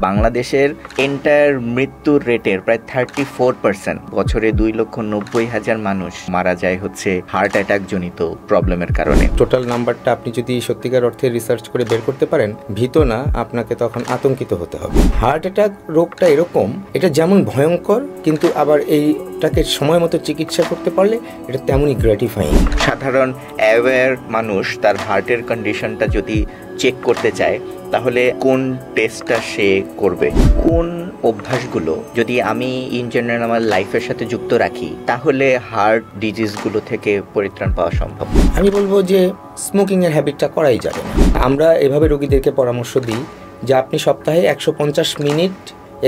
বাংলাদেশের এন্টায়ার মৃত্যুর রেটের প্রায় 34%, বছরে 2,90,000 মানুষ মারা যায় হচ্ছে হার্ট অ্যাটাক জনিত প্রবলেমের কারণে। টোটাল নাম্বারটা আপনি যদি সত্যিকার অর্থে রিসার্চ করে বের করতে পারেন, ভীত না, আপনাকে তখন আতঙ্কিত হতে হবে। হার্ট অ্যাটাক রোগটা এরকম, এটা যেমন ভয়ঙ্কর কিন্তু আবার এইটাকে সময় মতো চিকিৎসা করতে পারলে এটা তেমনই গ্র্যাটিফাইং। সাধারণ অ্যাওয়্যার মানুষ তার হার্টের কন্ডিশনটা যদি চেক করতে চায় তাহলে কোন টেস্টটা সে করবে, কোন অভ্যাসগুলো যদি আমি ইন জেনারেল আমার লাইফের সাথে যুক্ত রাখি তাহলে হার্ট ডিজিজগুলো থেকে পরিত্রাণ পাওয়া সম্ভব? আমি বলবো যে স্মোকিংয়ের হ্যাবিটটা করাই যাবে না। আমরা এভাবে রোগীদেরকে পরামর্শ দিই যে আপনি সপ্তাহে 150 মিনিট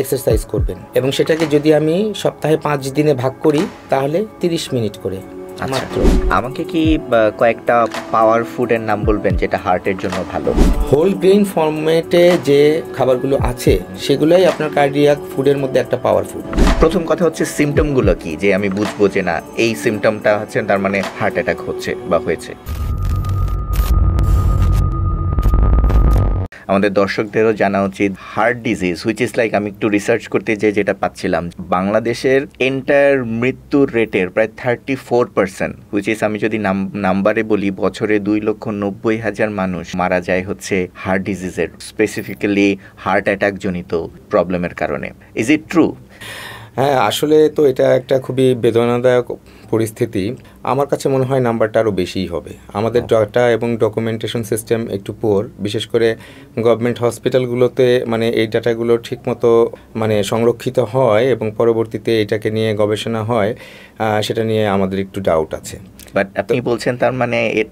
এক্সারসাইজ করবেন, এবং সেটাকে যদি আমি সপ্তাহে 5 দিনে ভাগ করি তাহলে 30 মিনিট করে। আমাকে কি কয়েকটা পাওয়ার ফুডের নাম বলবেন যেটা হার্টের জন্য ভালো? হোল গ্রেইন ফরম্যাটে যে খাবারগুলো আছে সেগুলোই আপনার কার্ডিয়াক ফুডের মধ্যে একটা পাওয়ার ফুড। প্রথম কথা হচ্ছে সিমটমগুলো কি, যে আমি বুঝবো যে না এই সিমটমটা হচ্ছে তার মানে হার্ট অ্যাটাক হচ্ছে বা হয়েছে। আমাদের দর্শকদেরও জানা উচিত heart disease which is like, আমি একটু রিসার্চ করতে যেটা পাচ্ছিলাম, বাংলাদেশের এন্টায়ার মৃত্যুর রেটের প্রায় 34%, হুইচ ইজ আমি যদি নাম্বারে বলি, বছরে 2,90,000 মানুষ মারা যায় হচ্ছে হার্ট ডিজিজের, স্পেসিফিক্যালি হার্ট অ্যাটাক জনিত প্রবলেমের কারণে। Is it true? হ্যাঁ, আসলে তো এটা একটা খুবই বেদনাদায়ক পরিস্থিতি। আমার কাছে মনে হয় নাম্বারটা আরও বেশিই হবে। আমাদের ডাটা এবং ডকুমেন্টেশন সিস্টেম একটু পুয়ার, বিশেষ করে গভর্নমেন্ট হসপিটালগুলোতে মানে এই ডাটাগুলো ঠিকমতো মানে সংরক্ষিত হয় এবং পরবর্তীতে এটাকে নিয়ে গবেষণা হয়, সেটা নিয়ে আমাদের একটু ডাউট আছে। বাট আপনি বলছেন তার মানে এর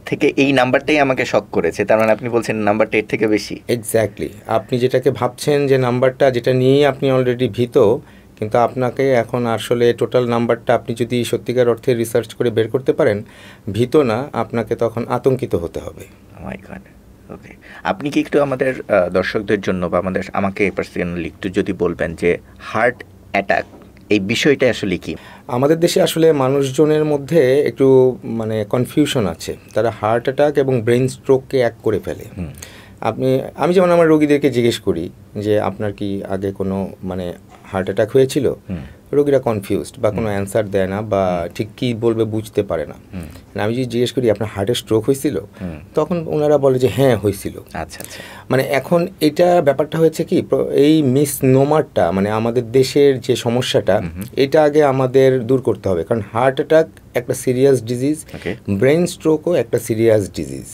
থেকে এই নাম্বারটাই আমাকে শক করেছে, তার মানে আপনি বলছেন নাম্বারটা এর থেকে বেশি। এক্স্যাক্টলি, আপনি যেটাকে ভাবছেন যে নাম্বারটা, যেটা নিয়ে আপনি অলরেডি ভীত, কিন্তু আপনাকে এখন আসলে টোটাল নাম্বারটা আপনি যদি সত্যিকার অর্থে রিসার্চ করে বের করতে পারেন, ভীত না, আপনাকে তখন আতঙ্কিত হতে হবে। মাই গড। ওকে, আপনি কি একটু আমাদের দর্শকদের জন্য বা আমাকে পার্সোনালি একটু যদি বলবেন যে হার্ট অ্যাটাক এই বিষয়টা আসলে কি? আমাদের দেশে আসলে মানুষজনের মধ্যে একটু মানে কনফিউশন আছে, তারা হার্ট অ্যাটাক এবং ব্রেন স্ট্রোককে এক করে ফেলে। আমি যেমন আমার রোগীদেরকে জিজ্ঞেস করি যে আপনার কি আগে কোনো মানে হার্ট অ্যাটাক হয়েছিল, রোগীরা কনফিউজড বা কোনো অ্যান্সার দেয় না বা ঠিক কী বলবে বুঝতে পারে না। আমি যদি জিজ্ঞেস করি আপনার হার্টের স্ট্রোক হয়েছিল, তখন ওনারা বলে যে হ্যাঁ হয়েছিল। আচ্ছা আচ্ছা, মানে এখন এটা ব্যাপারটা হয়েছে কি, এই মিসনোমারটা মানে আমাদের দেশের যে সমস্যাটা, এটা আগে আমাদের দূর করতে হবে। কারণ হার্ট অ্যাটাক একটা সিরিয়াস ডিজিজ, ব্রেন স্ট্রোকও একটা সিরিয়াস ডিজিজ।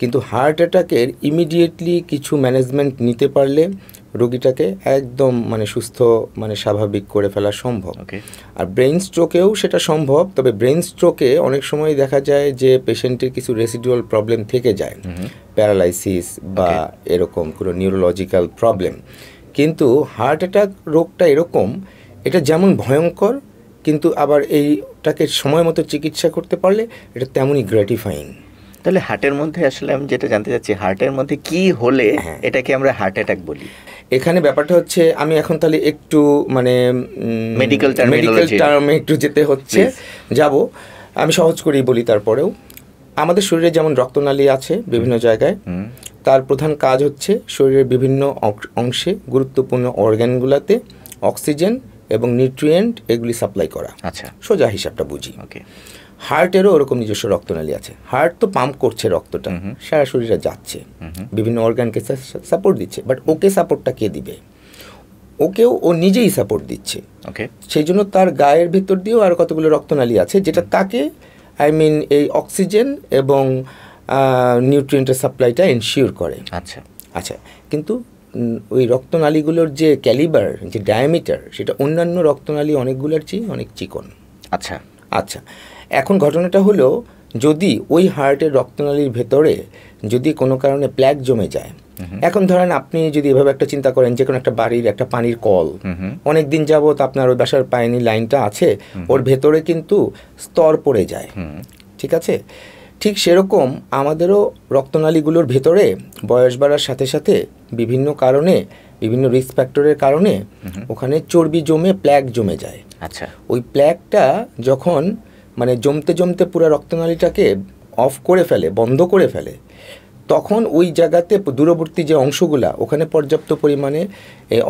কিন্তু হার্ট অ্যাটাকের ইমিডিয়েটলি কিছু ম্যানেজমেন্ট নিতে পারলে রোগীটাকে একদম মানে সুস্থ মানে স্বাভাবিক করে ফেলা সম্ভব। আর ব্রেন স্ট্রোকেও সেটা সম্ভব, তবে ব্রেন স্ট্রোকে অনেক সময় দেখা যায় যে পেশেন্টের কিছু রেসিডুয়াল প্রবলেম থেকে যায়, প্যারালাইসিস বা এরকম কোনো নিউরোলজিক্যাল প্রবলেম। কিন্তু হার্ট অ্যাটাক রোগটা এরকম, এটা যেমন ভয়ঙ্কর কিন্তু আবার এইটাকে সময় মতো চিকিৎসা করতে পারলে এটা তেমনই গ্র্যাটিফাইং। তাহলে হার্টের মধ্যে আসলে আমি যেটা জানতে চাচ্ছি, হার্টের মধ্যে কি হলে এটাকে আমরা হার্ট অ্যাটাক বলি? এখানে ব্যাপারটা হচ্ছে, আমি এখন তাহলে একটু মানে মেডিকেল টার্মে একটু যেতে হচ্ছে, যাব আমি সহজ করেই বলি। তারপরেও আমাদের শরীরে যেমন রক্তনালী আছে বিভিন্ন জায়গায়, তার প্রধান কাজ হচ্ছে শরীরের বিভিন্ন অংশে গুরুত্বপূর্ণ অর্গানগুলোতে অক্সিজেন এবং নিউট্রিয়েন্ট এগুলি সাপ্লাই করা। আচ্ছা, সোজা হিসাবটা বুঝি। হার্টেরও ওরকম নিজস্ব রক্তনালী আছে। হার্ট তো পাম্প করছে রক্তটা, সারা শরীরে যাচ্ছে, বিভিন্ন অর্গানকে সাপোর্ট দিচ্ছে, বাট ওকে সাপোর্টটা কে দিবে? ওকেও ও নিজেই সাপোর্ট দিচ্ছে। সেই জন্য তার গায়ের ভেতর দিয়েও আর কতগুলো রক্তনালী আছে যেটা তাকে এই অক্সিজেন এবং নিউট্রিয়েন্টের সাপ্লাইটা এনশিওর করে। আচ্ছা, কিন্তু ওই রক্তনালীগুলোর যে ক্যালিবার, যে ডায়ামিটার, সেটা অন্যান্য রক্তনালী অনেকগুলোর চেয়ে অনেক চিকন। আচ্ছা, এখন ঘটনাটা হলো, যদি ওই হার্টের রক্তনালীর ভেতরে যদি কোনো কারণে প্ল্যাক জমে যায়, এখন ধরেন আপনি যদি এভাবে একটা চিন্তা করেন যে কোনো একটা বাড়ির একটা পানির কল, অনেক দিন যাবত আপনার ওই বাসার পানি লাইনটা আছে, ওর ভেতরে কিন্তু স্তর পড়ে যায়, ঠিক আছে? ঠিক সেরকম আমাদেরও রক্তনালীগুলোর ভেতরে বয়স বাড়ার সাথে সাথে বিভিন্ন কারণে, বিভিন্ন রিস্ক ফ্যাক্টরের কারণে ওখানে চর্বি জমে প্ল্যাক জমে যায়। ওই প্ল্যাকটা যখন মানে জমতে জমতে পুরো রক্তনালীটাকে অফ করে ফেলে, বন্ধ করে ফেলে, তখন ওই জায়গাতে দূরবর্তী যে অংশগুলা ওখানে পর্যাপ্ত পরিমাণে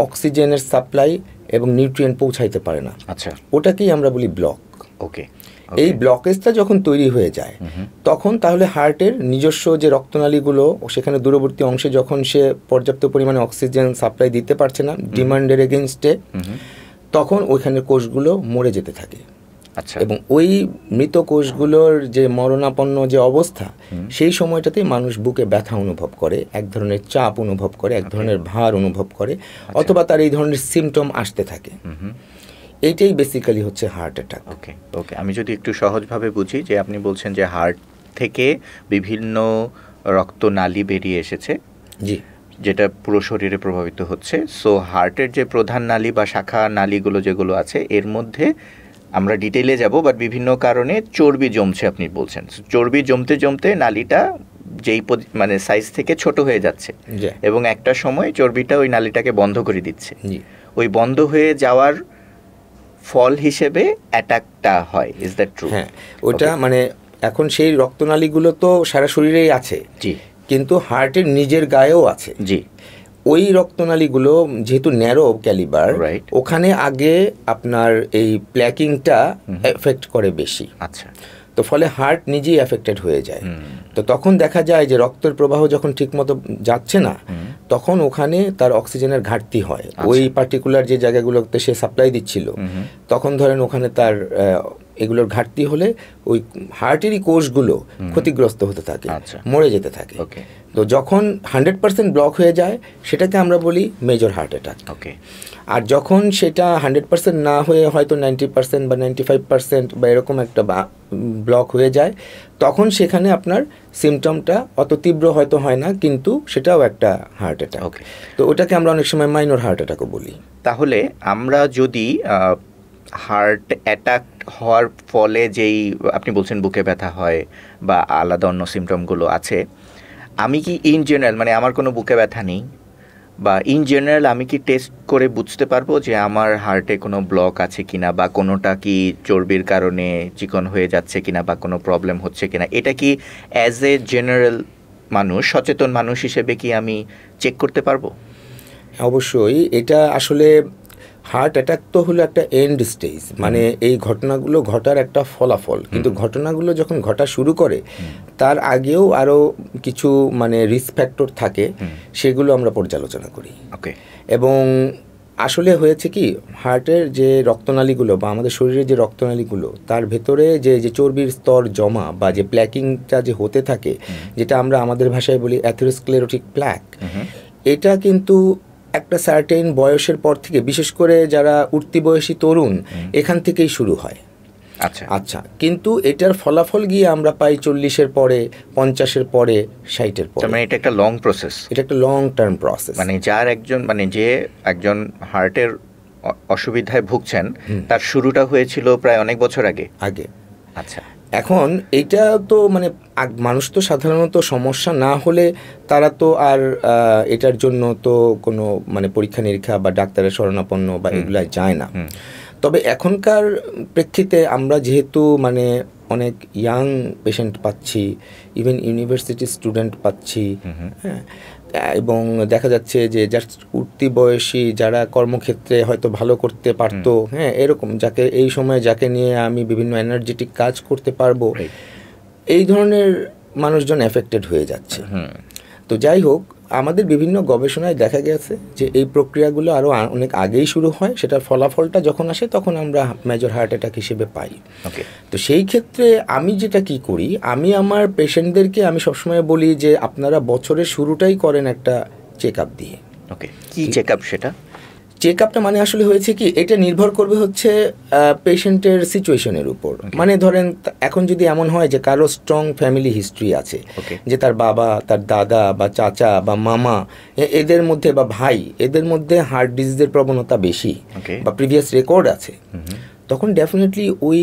অক্সিজেনের সাপ্লাই এবং নিউট্রিয়েন্ট পৌঁছাইতে পারে না। আচ্ছা, ওটাকেই আমরা বলি ব্লক। ওকে। এই ব্লকেজটা যখন তৈরি হয়ে যায় তখন তাহলে হার্টের নিজস্ব যে রক্তনালীগুলো সেখানে দূরবর্তী অংশে যখন সে পর্যাপ্ত পরিমাণে অক্সিজেন সাপ্লাই দিতে পারছে না ডিমান্ডের এগেনস্টে, তখন ওইখানের কোষগুলো মরে যেতে থাকে। আচ্ছা, এবং ওই মৃত কোষগুলোর যে মরণাপন্ন যে অবস্থা, সেই সময়টাতেই মানুষ বুকে ব্যথা অনুভব করে, এক ধরনের চাপ অনুভব করে, এক ধরনের ভার অনুভব করে, অথবা তার এই ধরনের সিমটম আসতে থাকে। এইটাই বেসিক্যালি হচ্ছে হার্ট অ্যাটাক। ওকে ওকে আমি যদি একটু সহজভাবে বুঝি, যে আপনি বলছেন যে হার্ট থেকে বিভিন্ন রক্তনালী বেরিয়ে এসেছে, জি, যেটা পুরো শরীরে প্রভাবিত হচ্ছে। সো হার্টের যে প্রধান নালী বা শাখা নালীগুলো যেগুলো আছে, এর মধ্যে আমরা ডিটেইলে যাব, বাট বিভিন্ন কারণে চর্বি জমছে আপনি বলছেন। চর্বি জমতে জমতে নালীটা যেই মানে সাইজ থেকে ছোট হয়ে যাচ্ছে, এবং একটা সময় চর্বিটা ওই নালীটাকে বন্ধ করে দিচ্ছে। ওই বন্ধ হয়ে যাওয়ার ফল হিসেবে অ্যাটাকটা হয়। Is that true? হ্যাঁ, ওটা মানে এখন সেই রক্তনালীগুলো তো সারা শরীরেই আছে, জি, কিন্তু হার্টের নিজের গায়েও আছে। জি, ওই রক্তনালীগুলো যেহেতু ন্যারো ক্যালিবার, ওখানে আগে আপনার এই প্ল্যাকিংটা এফেক্ট করে বেশি। আচ্ছা, তো ফলে হার্ট নিজেই এফেক্টেড হয়ে যায়। তো তখন দেখা যায় যে রক্তের প্রবাহ যখন ঠিকমতো যাচ্ছে না, তখন ওখানে তার অক্সিজেনের ঘাটতি হয়। ওই পার্টিকুলার যে জায়গাগুলোতে সে সাপ্লাই দিচ্ছিল, তখন ধরেন ওখানে তার এগুলোর ঘাটতি হলে ওই হার্টেরই কোষগুলো ক্ষতিগ্রস্ত হতে থাকে, মরে যেতে থাকে। তো যখন 100% ব্লক হয়ে যায়, সেটাকে আমরা বলি মেজর হার্ট অ্যাটাক। ওকে। আর যখন সেটা 100% না হয়ে হয়তো 90% বা 95% বা এরকম একটা ব্লক হয়ে যায়, তখন সেখানে আপনার সিমটমটা অত তীব্র হয়তো হয় না, কিন্তু সেটাও একটা হার্ট অ্যাটাক। তো ওটাকে আমরা অনেক সময় মাইনর হার্ট অ্যাটাকও বলি। তাহলে আমরা যদি হার্ট অ্যাটাক হওয়ার ফলে যেই আপনি বলছেন বুকে ব্যথা হয় বা আলাদা অন্য সিমটমগুলো আছে, আমি কি ইন জেনারেল, মানে আমার কোনো বুকে ব্যথা নেই, বা ইন জেনারেল আমি কি টেস্ট করে বুঝতে পারবো যে আমার হার্টে কোনো ব্লক আছে কিনা, বা কোনোটা কি চর্বির কারণে চিকন হয়ে যাচ্ছে কিনা, বা কোনো প্রবলেম হচ্ছে কিনা? এটা কি অ্যাজ এ জেনারেল মানুষ, সচেতন মানুষ হিসেবে কি আমি চেক করতে পারবো? অবশ্যই। এটা আসলে হার্ট অ্যাটাক তো হলো একটা এন্ড স্টেজ, মানে এই ঘটনাগুলো ঘটার একটা ফলাফল। কিন্তু ঘটনাগুলো যখন ঘটা শুরু করে, তার আগেও আরও কিছু মানে রিস্ক ফ্যাক্টর থাকে, সেগুলো আমরা পর্যালোচনা করি। ওকে। এবং আসলে হয়েছে কি, হার্টের যে রক্তনালীগুলো বা আমাদের শরীরের যে রক্তনালীগুলো, তার ভেতরে যে চর্বির স্তর জমা বা যে প্ল্যাকিংটা যে হতে থাকে, যেটা আমরা আমাদের ভাষায় বলি অ্যাথেরোস্ক্লেরোটিক প্ল্যাক, এটা কিন্তু একটা সার্টেন বয়সের পর থেকে, বিশেষ করে যারা উঠতি বয়সী তরুণ, এখান থেকেই শুরু হয়। আচ্ছা, কিন্তু এটার ফলাফল গিয়ে আমরা পাই 40-এর পরে, 50-এর পরে, 60-এর পরে। মানে এটা একটা লং প্রসেস। এটা একটা লং টার্ম প্রসেস। মানে যার একজন, মানে যে একজন হার্টের অসুবিধায় ভুগছেন, তার শুরুটা হয়েছিল প্রায় অনেক বছর আগে। আচ্ছা, এখন এইটা তো মানে মানুষ তো সাধারণত সমস্যা না হলে তারা তো আর এটার জন্য তো কোনো মানে পরীক্ষা নিরীক্ষা বা ডাক্তারের শরণাপন্ন বা এগুলা যায় না। তবে এখনকার প্রেক্ষিতে আমরা যেহেতু মানে অনেক ইয়াং পেশেন্ট পাচ্ছি, ইভেন ইউনিভার্সিটি স্টুডেন্ট পাচ্ছি, হ্যাঁ, এবং দেখা যাচ্ছে যে জাস্ট উঠতি বয়সী যারা কর্মক্ষেত্রে হয়তো ভালো করতে পারতো, হ্যাঁ, এরকম যাকে এই সময় যাকে নিয়ে আমি বিভিন্ন এনার্জেটিক কাজ করতে পারবো, এই ধরনের মানুষজন এফেক্টেড হয়ে যাচ্ছে। তো যাই হোক, আমাদের বিভিন্ন গবেষণায় দেখা গেছে যে এই প্রক্রিয়াগুলো আরও অনেক আগেই শুরু হয়, সেটার ফলাফলটা যখন আসে তখন আমরা মেজর হার্ট অ্যাটাক হিসেবে পাই। তো সেই ক্ষেত্রে আমি যেটা কি করি, আমি আমার পেশেন্টদেরকে আমি সবসময় বলি যে আপনারা বছরের শুরুটাই করেন একটা চেক আপ দিয়ে। কি চেক আপ সেটা? চেক আপটা মানে আসলে হয়েছে কি, এটা নির্ভর করবে হচ্ছে পেশেন্টের সিচুয়েশনের উপর। মানে ধরেন এখন যদি এমন হয় যে কারো স্ট্রং ফ্যামিলি হিস্ট্রি আছে, যে তার বাবা, তার দাদা বা চাচা বা মামা, এদের মধ্যে বা ভাই, এদের মধ্যে হার্ট ডিজিজের প্রবণতা বেশি বা প্রিভিয়াস রেকর্ড আছে, তখন ডেফিনেটলি ওই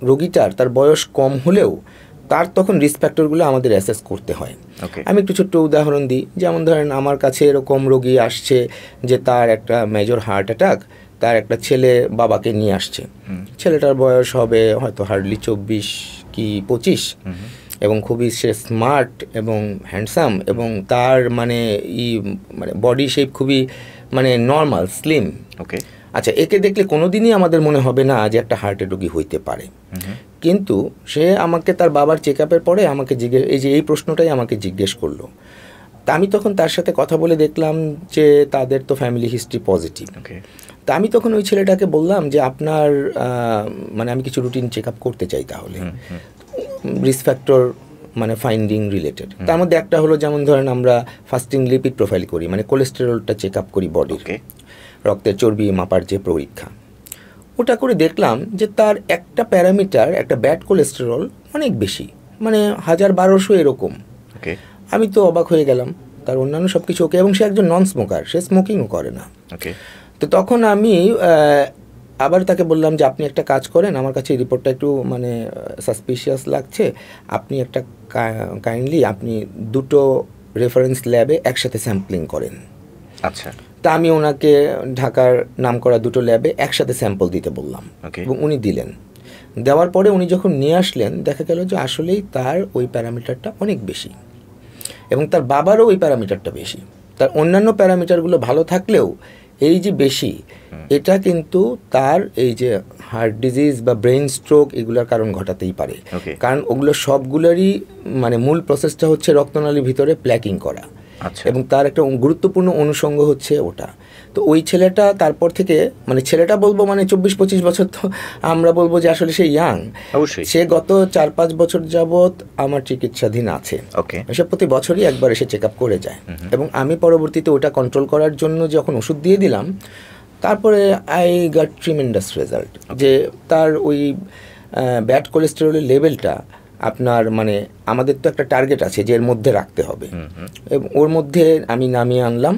রোগীটার, তার বয়স কম হলেও তার তখন রিস্ক ফ্যাক্টরগুলো আমাদের অ্যাসেস করতে হয়। আমি একটু ছোট্ট উদাহরণ দিই। যেমন ধরেন আমার কাছে এরকম রোগী আসছে যে তার একটা মেজর হার্ট অ্যাটাক, তার একটা ছেলে বাবাকে নিয়ে আসছে। ছেলেটার বয়স হবে হয়তো হার্ডলি 24 কি 25, এবং খুবই সে স্মার্ট এবং হ্যান্ডসাম, এবং তার মানে মানে বডি শেপ খুবই মানে নর্মাল স্লিম। ওকে, আচ্ছা, একে দেখলে কোনোদিনই আমাদের মনে হবে না যে একটা হার্টের রোগী হইতে পারে। কিন্তু সে আমাকে তার বাবার চেক আপের পরে আমাকে এই প্রশ্নটাই আমাকে জিজ্ঞেস করলো। তা আমি তখন তার সাথে কথা বলে দেখলাম যে তাদের তো ফ্যামিলি হিস্ট্রি পজিটিভ। তা আমি তখন ওই ছেলেটাকে বললাম যে আপনার মানে আমি কিছু রুটিন চেক আপ করতে চাই, তাহলে রিস্ক ফ্যাক্টর মানে ফাইন্ডিং রিলেটেড। তার মধ্যে একটা হলো যেমন ধরেন আমরা ফাস্টিং লিপিড প্রোফাইল করি, মানে কোলেস্টেরলটা চেক আপ করি বডির, রক্তের চর্বি মাপার যে পরীক্ষা, ওটা করে দেখলাম যে তার একটা প্যারামিটার, একটা ব্যাড কোলেস্টেরল অনেক বেশি, মানে 1000-1200 এরকম। আমি তো অবাক হয়ে গেলাম, তার অন্যান্য সব কিছু ওকে, এবং সে একজন নন স্মোকার, সে স্মোকিংও করে না। তো তখন আমি আবার তাকে বললাম যে আপনি একটা কাজ করেন, আমার কাছে এই রিপোর্টটা একটু মানে সাসপিশিয়াস লাগছে, আপনি একটা কাইন্ডলি আপনি 2টো রেফারেন্স ল্যাবে একসাথে স্যাম্পলিং করেন। আচ্ছা, তা আমি ওনাকে ঢাকার নামকরা 2টো ল্যাবে একসাথে স্যাম্পল দিতে বললাম, এবং উনি দিলেন। দেওয়ার পরে উনি যখন নিয়ে আসলেন, দেখা গেল যে আসলেই তার ওই প্যারামিটারটা অনেক বেশি, এবং তার বাবারও ওই প্যারামিটারটা বেশি। তার অন্যান্য প্যারামিটারগুলো ভালো থাকলেও এই যে বেশি, এটা কিন্তু তার এই যে হার্ট ডিজিজ বা ব্রেন স্ট্রোক এগুলোর কারণ ঘটাতেই পারে। কারণ ওগুলো সবগুলোরই মানে মূল প্রসেসটা হচ্ছে রক্তনালীর ভিতরে প্ল্যাকিং করা, এবং তার একটা গুরুত্বপূর্ণ অনুষঙ্গ হচ্ছে ওটা। তো ওই ছেলেটা তারপর থেকে, মানে ছেলেটা বলবো মানে 24-25 বছর, তো আমরা বলবো যে আসলে সে ইয়াং। সে গত 4-5 বছর যাবৎ আমার চিকিৎসাধীন আছে। সে প্রতি বছরই একবার এসে চেক আপ করে যায়, এবং আমি পরবর্তীতে ওটা কন্ট্রোল করার জন্য যখন ওষুধ দিয়ে দিলাম, তারপরে আই গট ট্রিমেন্ডাস রেজাল্ট, যে তার ওই ব্যাড কোলেস্টেরলের লেভেলটা আপনার মানে আমাদের তো একটা টার্গেট আছে যে এর মধ্যে রাখতে হবে, এবং ওর মধ্যে আমি নামিয়ে আনলাম,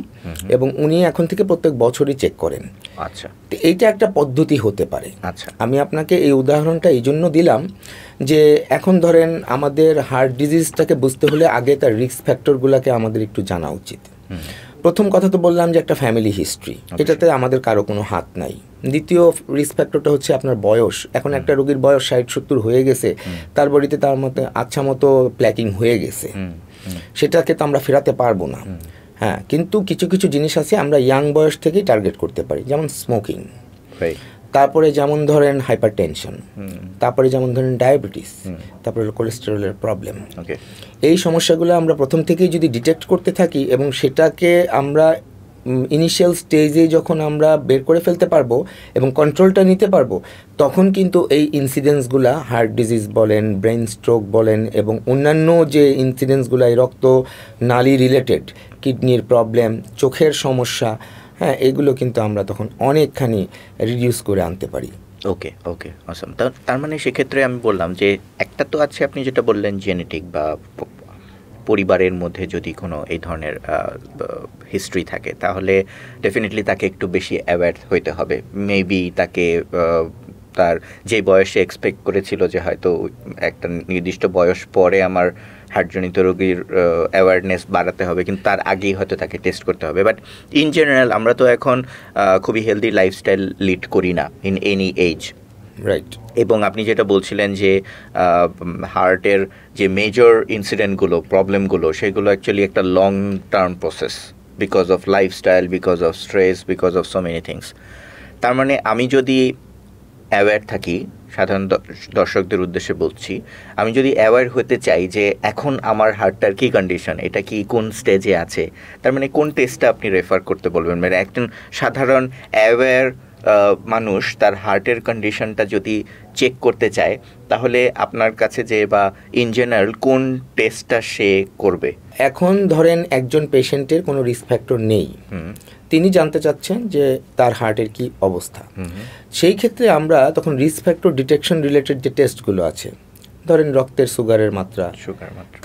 এবং উনি এখন থেকে প্রত্যেক বছরই চেক করেন। আচ্ছা, তো এইটা একটা পদ্ধতি হতে পারে। আচ্ছা, আমি আপনাকে এই উদাহরণটা এই জন্য দিলাম যে এখন ধরেন আমাদের হার্ট ডিজিজটাকে বুঝতে হলে আগে তার রিস্ক ফ্যাক্টরগুলোকে আমাদের একটু জানা উচিত। প্রথম কথা তো বললাম যে একটা ফ্যামিলি হিস্ট্রি, এটাতে আমাদের কারো কোনো হাত নাই। দ্বিতীয় রিস্ক ফ্যাক্টরটা হচ্ছে আপনার বয়স। এখন একটা রোগীর বয়স 60-70 হয়ে গেছে, তার বডিতে তার মতো আচ্ছা মতো প্ল্যাকিং হয়ে গেছে, সেটাকে তো আমরা ফেরাতে পারবো না। হ্যাঁ, কিন্তু কিছু কিছু জিনিস আছে আমরা ইয়াং বয়স থেকেই টার্গেট করতে পারি, যেমন স্মোকিং, তারপরে যেমন ধরেন হাইপার টেনশন, তারপরে যেমন ধরেন ডায়াবেটিস, তারপরে কোলেস্টেরলের প্রবলেম। এই সমস্যাগুলো আমরা প্রথম থেকেই যদি ডিটেক্ট করতে থাকি এবং সেটাকে আমরা ইনিশিয়াল স্টেজে যখন আমরা বের করে ফেলতে পারবো এবং কন্ট্রোলটা নিতে পারবো, তখন কিন্তু এই ইনসিডেন্টসগুলা, হার্ট ডিজিজ বলেন, ব্রেন স্ট্রোক বলেন, এবং অন্যান্য যে ইনসিডেন্টসগুলো রক্ত নালী রিলেটেড, কিডনির প্রবলেম, চোখের সমস্যা, হ্যাঁ, এগুলো কিন্তু আমরা তখন অনেকখানি রিডিউস করে আনতে পারি। ওকে, অসম। তার মানে সেক্ষেত্রে আমি বললাম যে একটা তো আছে, আপনি যেটা বললেন জেনেটিক বা পরিবারের মধ্যে যদি কোনো এই ধরনের হিস্ট্রি থাকে, তাহলে ডেফিনেটলি তাকে একটু বেশি অ্যাওয়্যার হইতে হবে। মেবি তাকে তার যে বয়সে এক্সপেক্ট করেছিল যে হয়তো একটা নির্দিষ্ট বয়স পরে আমার হার্টজনিত রোগীর অ্যাওয়ারনেস বাড়াতে হবে, কিন্তু তার আগেই হয়তো তাকে টেস্ট করতে হবে। বাট ইন জেনারেল আমরা তো এখন খুবই হেলদি লাইফস্টাইল লিড করি না ইন এনি এজ, রাইট? এবং আপনি যেটা বলছিলেন যে হার্টের যে মেজর ইনসিডেন্টগুলো, প্রবলেমগুলো, সেগুলো অ্যাকচুয়ালি একটা long term process, because of lifestyle, because of stress, because of so many things. তার মানে আমি যদি অ্যাওয়্যার থাকি, সাধারণ দর্শকদের উদ্দেশ্যে বলছি, আমি যদি অ্যাওয়্যার হতে চাই যে এখন আমার হার্টটার কী কন্ডিশন, এটা কি কোন স্টেজে আছে, তার মানে কোন টেস্টটা আপনি রেফার করতে বলবেন? মানে একজন সাধারণ অ্যাওয়্যার মানুষ তার হার্টের কন্ডিশনটা যদি চেক করতে চায়, তাহলে আপনার কাছে যে বা ইন জেনারেল কোন টেস্টটা সে করবে? এখন ধরেন একজন পেশেন্টের কোনো রিস্ক ফ্যাক্টর নেই, তিনি জানতে চাচ্ছেন যে তার হার্টের কি অবস্থা। সেই ক্ষেত্রে আমরা তখন রিস্ক ফ্যাক্টর ডিটেকশন রিলেটেড যে টেস্টগুলো আছে, ধরেন রক্তের সুগারের মাত্রা,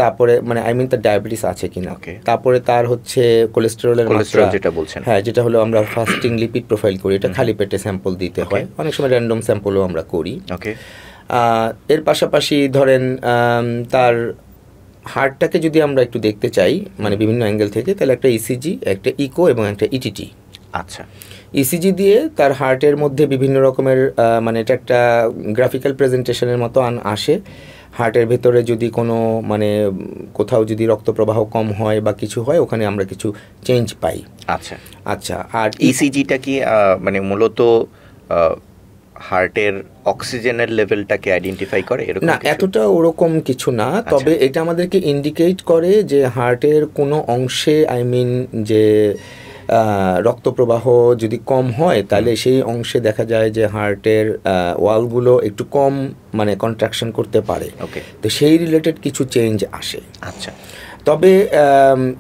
তারপরে মানে তার ডায়াবেটিস আছে কিনা, তারপরে তার হচ্ছে কোলেস্টেরলের মাত্রা, যেটা বলছেন, হ্যাঁ, যেটা হলো আমরা ফাস্টিং লিপিড প্রোফাইল করি, এটা খালি পেটে স্যাম্পল দিতে হয়, অনেক সময় র্যান্ডম স্যাম্পলও আমরা করি। এর পাশাপাশি ধরেন তার হার্টটাকে যদি আমরা একটু দেখতে চাই মানে বিভিন্ন অ্যাঙ্গেল থেকে, তাহলে একটা ইসিজি, একটা ইকো এবং একটা ইটিটি। আচ্ছা, ইসিজি দিয়ে তার হার্টের মধ্যে বিভিন্ন রকমের মানে এটা একটা গ্রাফিক্যাল প্রেজেন্টেশনের মতো আসে। হার্টের ভেতরে যদি কোনো মানে কোথাও যদি রক্ত প্রবাহ কম হয় বা কিছু হয়, ওখানে আমরা কিছু চেঞ্জ পাই। আচ্ছা আচ্ছা, আর ইসিজিটা কি মানে মূলত হার্টের অক্সিজেনের লেভেলটাকে আইডেন্টিফাই করে এরকম না, এতটা ওরকম কিছু না, তবে এটা আমাদেরকে ইন্ডিকেট করে যে হার্টের কোনো অংশে যে রক্ত প্রবাহ যদি কম হয় তাহলে সেই অংশে দেখা যায় যে হার্টের ওয়ালগুলো একটু কম মানে কন্ট্রাকশন করতে পারে। তো সেই রিলেটেড কিছু চেঞ্জ আসে। আচ্ছা, তবে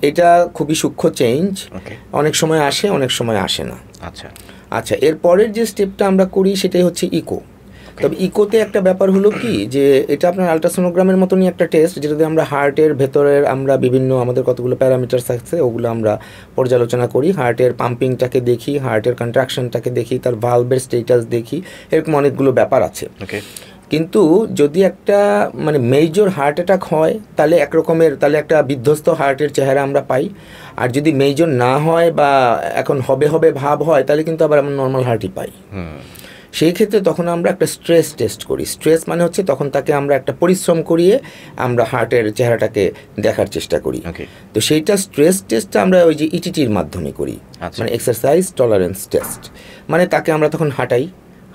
এটা খুবই সূক্ষ্ম চেঞ্জ, অনেক সময় আসে অনেক সময় আসে না। আচ্ছা আচ্ছা, এরপরের যে স্টেপটা আমরা করি সেটাই হচ্ছে ইকো। তবে ইকোতে একটা ব্যাপার হলো কি যে এটা আপনার আলট্রাসোনোগ্রামের মতনই একটা টেস্ট, যেটাতে আমরা হার্টের ভেতরের আমরা বিভিন্ন আমাদের কতগুলো প্যারামিটার্স আছে ওগুলো আমরা পর্যালোচনা করি, হার্টের পাম্পিংটাকে দেখি, হার্টের কন্ট্রাকশনটাকে দেখি, তার ভালভের স্টেটাস দেখি, এরকম অনেকগুলো ব্যাপার আছে। কিন্তু যদি একটা মানে মেজর হার্ট অ্যাটাক হয় তাহলে একরকমের, তাহলে একটা বিধ্বস্ত হার্টের চেহারা আমরা পাই। আর যদি মেজর না হয় বা এখন হবে হবে ভাব হয় তাহলে কিন্তু আবার আমরা নর্মাল হার্টই পাই। সেই ক্ষেত্রে তখন আমরা একটা স্ট্রেস টেস্ট করি। স্ট্রেস মানে হচ্ছে তখন তাকে আমরা একটা পরিশ্রম করিয়ে আমরা হার্টের চেহারাটাকে দেখার চেষ্টা করি। তো সেইটা স্ট্রেস টেস্টটা আমরা ওই যে ইটিটির মাধ্যমে করি, মানে এক্সারসাইজ টলারেন্স টেস্ট। মানে তাকে আমরা তখন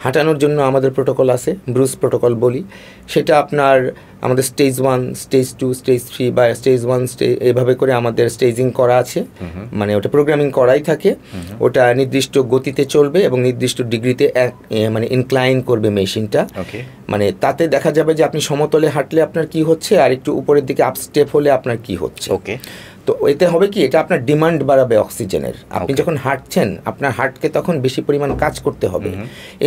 হাঁটানোর জন্য আমাদের প্রোটোকল আছে, ব্রুস প্রোটোকল বলি। সেটা আপনার আমাদের স্টেজ 1, স্টেজ 2, স্টেজ 3 বা স্টেজ 1 এইভাবে করে আমাদের স্টেজিং করা আছে, মানে ওটা প্রোগ্রামিং করাই থাকে। ওটা নির্দিষ্ট গতিতে চলবে এবং নির্দিষ্ট ডিগ্রিতে মানে ইনক্লাইন করবে মেশিনটা। মানে তাতে দেখা যাবে যে আপনি সমতলে হাঁটলে আপনার কি হচ্ছে আর একটু উপরের দিকে আপ স্টেপ হলে আপনার কি হচ্ছে। তো এতে হবে কি, এটা আপনার ডিমান্ড বাড়াবে অক্সিজেনের। আপনি যখন হাঁটছেন আপনার হার্টকে তখন বেশি পরিমাণ কাজ করতে হবে।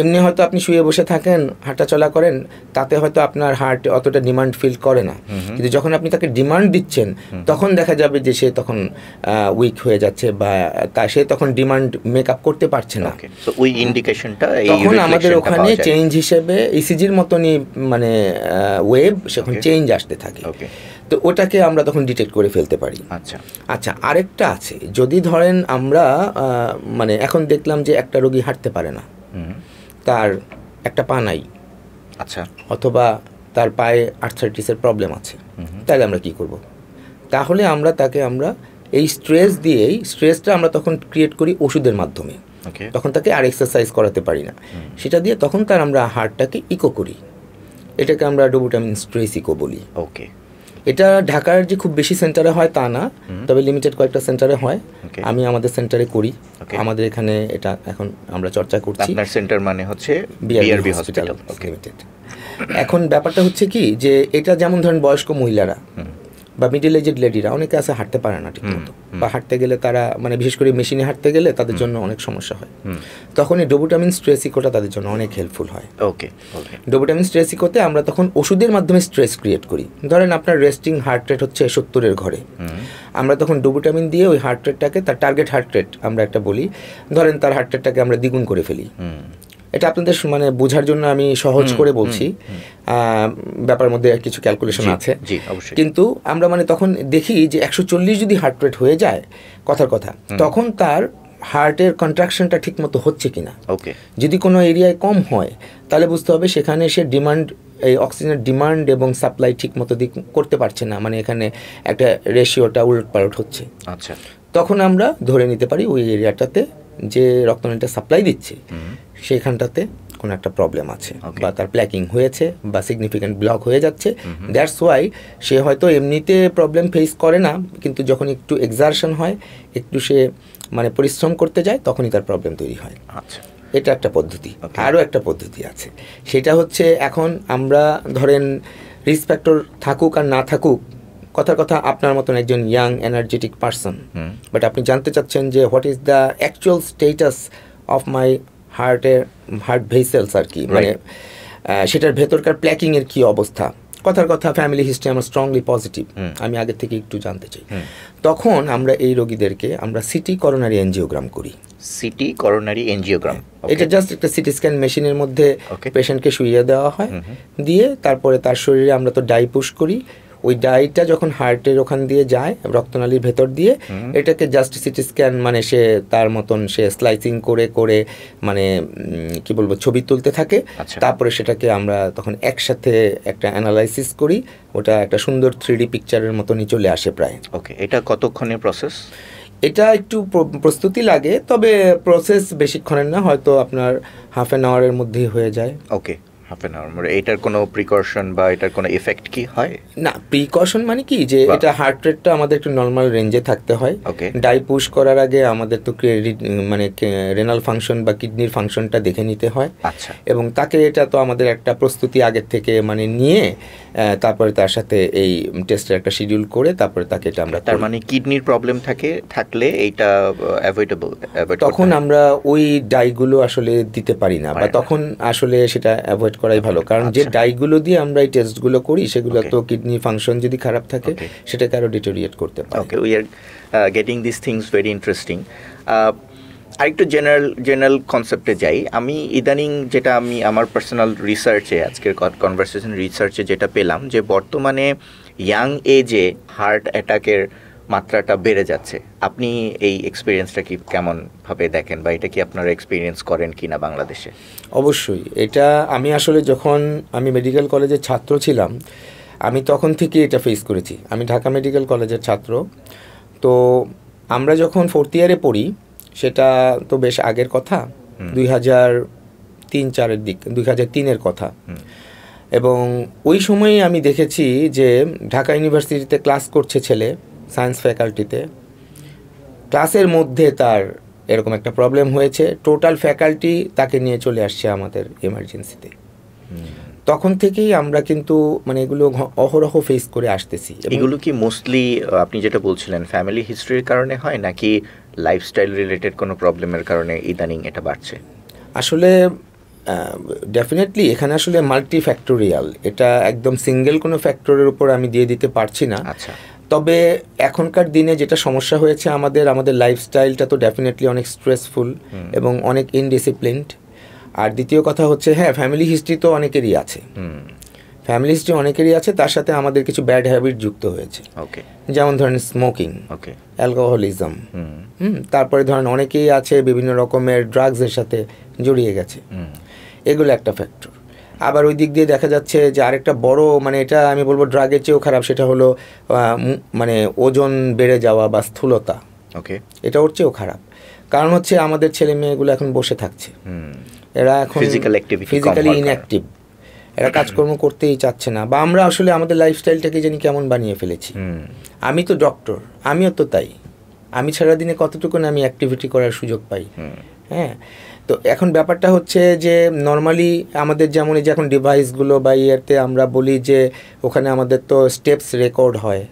এমনি হয়তো আপনি শুয়ে বসে থাকেন, হাঁটা চলা করেন, তাতে হয়তো আপনার হার্ট অতটা ডিমান্ড ফিল করে না। কিন্তু যখন আপনি তাকে ডিমান্ড দিচ্ছেন তখন দেখা যাবে যে সে তখন উইক হয়ে যাচ্ছে বা সে তখন ডিমান্ড মেক আপ করতে পারছে না। ওই ইন্ডিকেশনটা তখন আমাদের ওখানে চেঞ্জ হিসেবে ইসিজির মতনই মানে ওয়েভ সেখানে চেঞ্জ আসতে থাকে। তো ওটাকে আমরা তখন ডিটেক্ট করে ফেলতে পারি। আচ্ছা, আরেকটা আছে, যদি ধরেন আমরা মানে এখন দেখলাম যে একটা রোগী হাঁটতে পারে না, তার একটা পা নাই, আচ্ছা, অথবা তার পায়ে আর্থ্রাইটিসের প্রবলেম আছে, তাহলে আমরা কি করব? তাহলে আমরা তাকে এই স্ট্রেসটা আমরা তখন ক্রিয়েট করি ওষুধের মাধ্যমে। তখন তাকে আর এক্সারসাইজ করাতে পারি না, সেটা দিয়ে তখন আমরা হার্টটাকে ইকো করি। এটাকে আমরা ডোবুটামিন স্ট্রেস ইকো বলি। এটা ঢাকার যে খুব বেশি সেন্টারে হয় তা না, তবে লিমিটেড কয়েকটা সেন্টারে হয়। আমি আমাদের সেন্টারে করি, আমাদের এখানে এটা এখন আমরা চর্চা করছি। আপনার সেন্টার মানে হচ্ছে বিআরবি হসপিটাল লিমিটেড। এখন ব্যাপারটা হচ্ছে কি যে এটা যেমন ধরেন বয়স্ক মহিলারা বা মিডল এজেড লেডিরা অনেকে আছে হাঁটতে পারে না ঠিক মতো, বা হাঁটতে গেলে তারা মানে বিশেষ করে মেশিনে হাঁটতে গেলে তাদের জন্য অনেক সমস্যা হয়। তখন এই ডোবুটামিন স্ট্রেস ইকোটা তাদের জন্য অনেক হেল্পফুল হয়। ডোবুটামিন স্ট্রেস ইকোতে আমরা তখন ওষুধের মাধ্যমে স্ট্রেস ক্রিয়েট করি। ধরেন আপনার রেস্টিং হার্ট রেট হচ্ছে 70-এর ঘরে, আমরা তখন ডোবুটামিন দিয়ে ওই হার্ট রেটটাকে, তার টার্গেট হার্ট রেট আমরা একটা বলি, ধরেন তার হার্ট রেটটাকে আমরা দ্বিগুণ করে ফেলি। এটা আপনাদের মানে বোঝার জন্য আমি সহজ করে বলছি, ব্যাপারের মধ্যে কিছু ক্যালকুলেশন আছে। কিন্তু আমরা মানে তখন দেখি যে 140 যদি হার্ট রেট হয়ে যায়, কথার কথা, তখন তার হার্টের কন্ট্রাকশনটা ঠিক মতো হচ্ছে কিনা। যদি কোনো এরিয়ায় কম হয় তাহলে বুঝতে হবে সেখানে সে ডিমান্ড, এই অক্সিজেনের ডিমান্ড এবং সাপ্লাই ঠিক মতো করতে পারছে না, মানে এখানে একটা রেশিওটা উলটপালট হচ্ছে। তখন আমরা ধরে নিতে পারি ওই এরিয়াটাতে যে রক্তনালীটা সাপ্লাই দিচ্ছে সেখানটাতে কোনো একটা প্রবলেম আছে, বা তার প্ল্যাকিং হয়েছে বা সিগনিফিক্যান্ট ব্লক হয়ে যাচ্ছে। দ্যাটস ওয়াই সে হয়তো এমনিতে প্রবলেম ফেস করে না, কিন্তু যখন একটু এক্সারশন হয়, একটু সে মানে পরিশ্রম করতে যায়, তখনই তার প্রবলেম তৈরি হয়। এটা একটা পদ্ধতি। আরও একটা পদ্ধতি আছে, সেটা হচ্ছে এখন আমরা ধরেন রিস্ক ফ্যাক্টর থাকুক আর না থাকুক, কথার কথা আপনার মতন একজন ইয়াং এনার্জেটিক পারসন, বাট আপনি জানতে চাচ্ছেন যে what is the actual status of my heart vessels আর কি, মানে সেটার ভেতরকার প্ল্যাকিংয়ের কী অবস্থা। কথার কথা ফ্যামিলি হিস্ট্রি আমার স্ট্রংলি পজিটিভ, আমি আগে থেকে একটু জানতে চাই। তখন আমরা এই রোগীদেরকে আমরা সিটি করোনারি এনজিওগ্রাম করি। সিটি করোনারি এনজিওগ্রাম, এটা জাস্ট একটা সিটি স্ক্যান মেশিনের মধ্যে পেশেন্টকে শুইয়ে দেওয়া হয়, দিয়ে তারপরে তার শরীরে আমরা তো ডাই পুশ করি, ওই ডাইটা যখন হার্টের ওখান দিয়ে যায় রক্তনালীর ভেতর দিয়ে, এটাকে জাস্ট সিটি স্ক্যান মানে সে তার মতন সে স্লাইসিং করে করে মানে কি বলবো ছবি তুলতে থাকে। তারপরে সেটাকে আমরা তখন একসাথে একটা অ্যানালাইসিস করি, ওটা একটা সুন্দর 3D পিকচারের মতনই চলে আসে প্রায়। ওকে, এটা কতক্ষণের প্রসেস? এটা একটু প্রস্তুতি লাগে, তবে প্রসেস বেশিক্ষণের না, হয়তো আপনার হাফ অ্যান আওয়ারের মধ্যেই হয়ে যায়। ওকে, হাফ অ্যান আওয়ার। এটার কোনো প্রিকশন বা এটার কোনো এফেক্ট কি হয়? না, প্রিকশন মানে কি যে এটা হার্ট রেটটা আমাদের একটু নর্মাল রেঞ্জে থাকতে হয়। ডাই পুশ করার আগে আমাদের তো মানে রেনাল ফাংশন বা কিডনির ফাংশনটা দেখে নিতে হয়। আচ্ছা। এবং তাকে এটা তো আমাদের একটা প্রস্তুতি আগের থেকে মানে নিয়ে তারপরে তার সাথে এই টেস্টের একটা শিডিউল করে তারপরে তাকে এটা আমরা, তার মানে কিডনির প্রবলেম থাকলে এইটা অ্যাভয়েডেবল, তখন আমরা ওই ডাইগুলো আসলে দিতে পারি না, বা তখন আসলে সেটা অ্যাভয়েড করাই ভালো। কারণ যে ডাইগুলো দিয়ে আমরা এই টেস্টগুলো করি সেগুলো তো কিডনি ফাংশন যদি খারাপ থাকে সেটাকে আরো ডিটোরিয়েট করতে পারে। Okay, we are getting this things very interesting. আরেকটু জেনারেল কনসেপ্টে যাই। আমি ইদানিং যেটা আমি আমার পার্সোনাল রিসার্চে, আজকের কনভারসেশন রিসার্চে যেটা পেলাম, যে বর্তমানে ইয়াং এজে হার্ট অ্যাটাকের মাত্রাটা বেড়ে যাচ্ছে। আপনি এই এক্সপিরিয়েন্সটা কি কেমনভাবে দেখেন, বা এটা কি আপনারা এক্সপিরিয়েন্স করেন কি না বাংলাদেশে? অবশ্যই, এটা আমি আসলে যখন আমি মেডিকেল কলেজের ছাত্র ছিলাম আমি তখন থেকে এটা ফেস করেছি। আমি ঢাকা মেডিকেল কলেজের ছাত্র, তো আমরা যখন 4th ইয়ারে পড়ি সেটা তো বেশ আগের কথা, 2003-04 দিক, 2003-এর কথা। এবং ওই সময়ই আমি দেখেছি যে ঢাকা ইউনিভার্সিটিতে ক্লাস করছে ছেলে সায়েন্স ফ্যাকাল্টিতে, ক্লাসের মধ্যে তার এরকম একটা প্রবলেম হয়েছে, টোটাল ফ্যাকাল্টি তাকে নিয়ে চলে আসছে আমাদের এমার্জেন্সিতে। তখন থেকেই আমরা কিন্তু মানে এগুলো অহরহ ফেস করে আসতেছি। এগুলো কি মোস্টলি আপনি যেটা বলছিলেন ফ্যামিলি হিস্ট্রির কারণে হয়, নাকি লাইফস্টাইল রিলেটেড কোনো প্রবলেমের কারণে ইদানিং এটা বাড়ছে? আসলে ডেফিনেটলি এখানে আসলে মাল্টি ফ্যাক্টোরিয়াল, এটা একদম সিঙ্গেল কোনো ফ্যাক্টরের উপর আমি দিয়ে দিতে পারছি না। আচ্ছা। তবে এখনকার দিনে যেটা সমস্যা হয়েছে আমাদের লাইফস্টাইলটা তো ডেফিনেটলি অনেক স্ট্রেসফুল এবং অনেক ইনডিসিপ্লিনড। আর দ্বিতীয় কথা হচ্ছে হ্যাঁ, ফ্যামিলি হিস্ট্রি তো অনেকেরই আছে, ফ্যামিলি হিস্ট্রি অনেকেরই আছে, তার সাথে আমাদের কিছু ব্যাড হ্যাবিট যুক্ত হয়েছে। যেমন ধরেন স্মোকিং, অ্যালকোহলিজম, তারপরে ধরেন অনেকেই আছে বিভিন্ন রকমের ড্রাগসের সাথে জড়িয়ে গেছে, এগুলো একটা ফ্যাক্টর। আবার ওই দিক দিয়ে দেখা যাচ্ছে যে আরেকটা বড় মানে এটা আমি বলবো ড্রাগের চেয়েও খারাপ, সেটা হলো মানে ওজন বেড়ে যাওয়া বা স্থূলতা। এটা ওর চেয়েও খারাপ, কারণ হচ্ছে আমাদের ছেলে মেয়েগুলো এখন বসে থাকছে, এরা এখন ফিজিক্যালি ইনঅ্যাক্টিভ, এরা কাজকর্ম করতেই চাচ্ছে না, বা আমরা আসলে আমাদের লাইফস্টাইলটাকে জানি কেমন বানিয়ে ফেলেছি। আমি তো ডক্টর, আমিও তো তাই, আমি সারাদিনে কতটুকু আমি অ্যাক্টিভিটি করার সুযোগ পাই। হ্যাঁ, তো এখন ব্যাপারটা হচ্ছে যে নর্মালি আমাদের যেমন এই যে এখন ডিভাইসগুলো বা ইয়েতে আমরা বলি যে ওখানে আমাদের তো স্টেপস রেকর্ড হয়,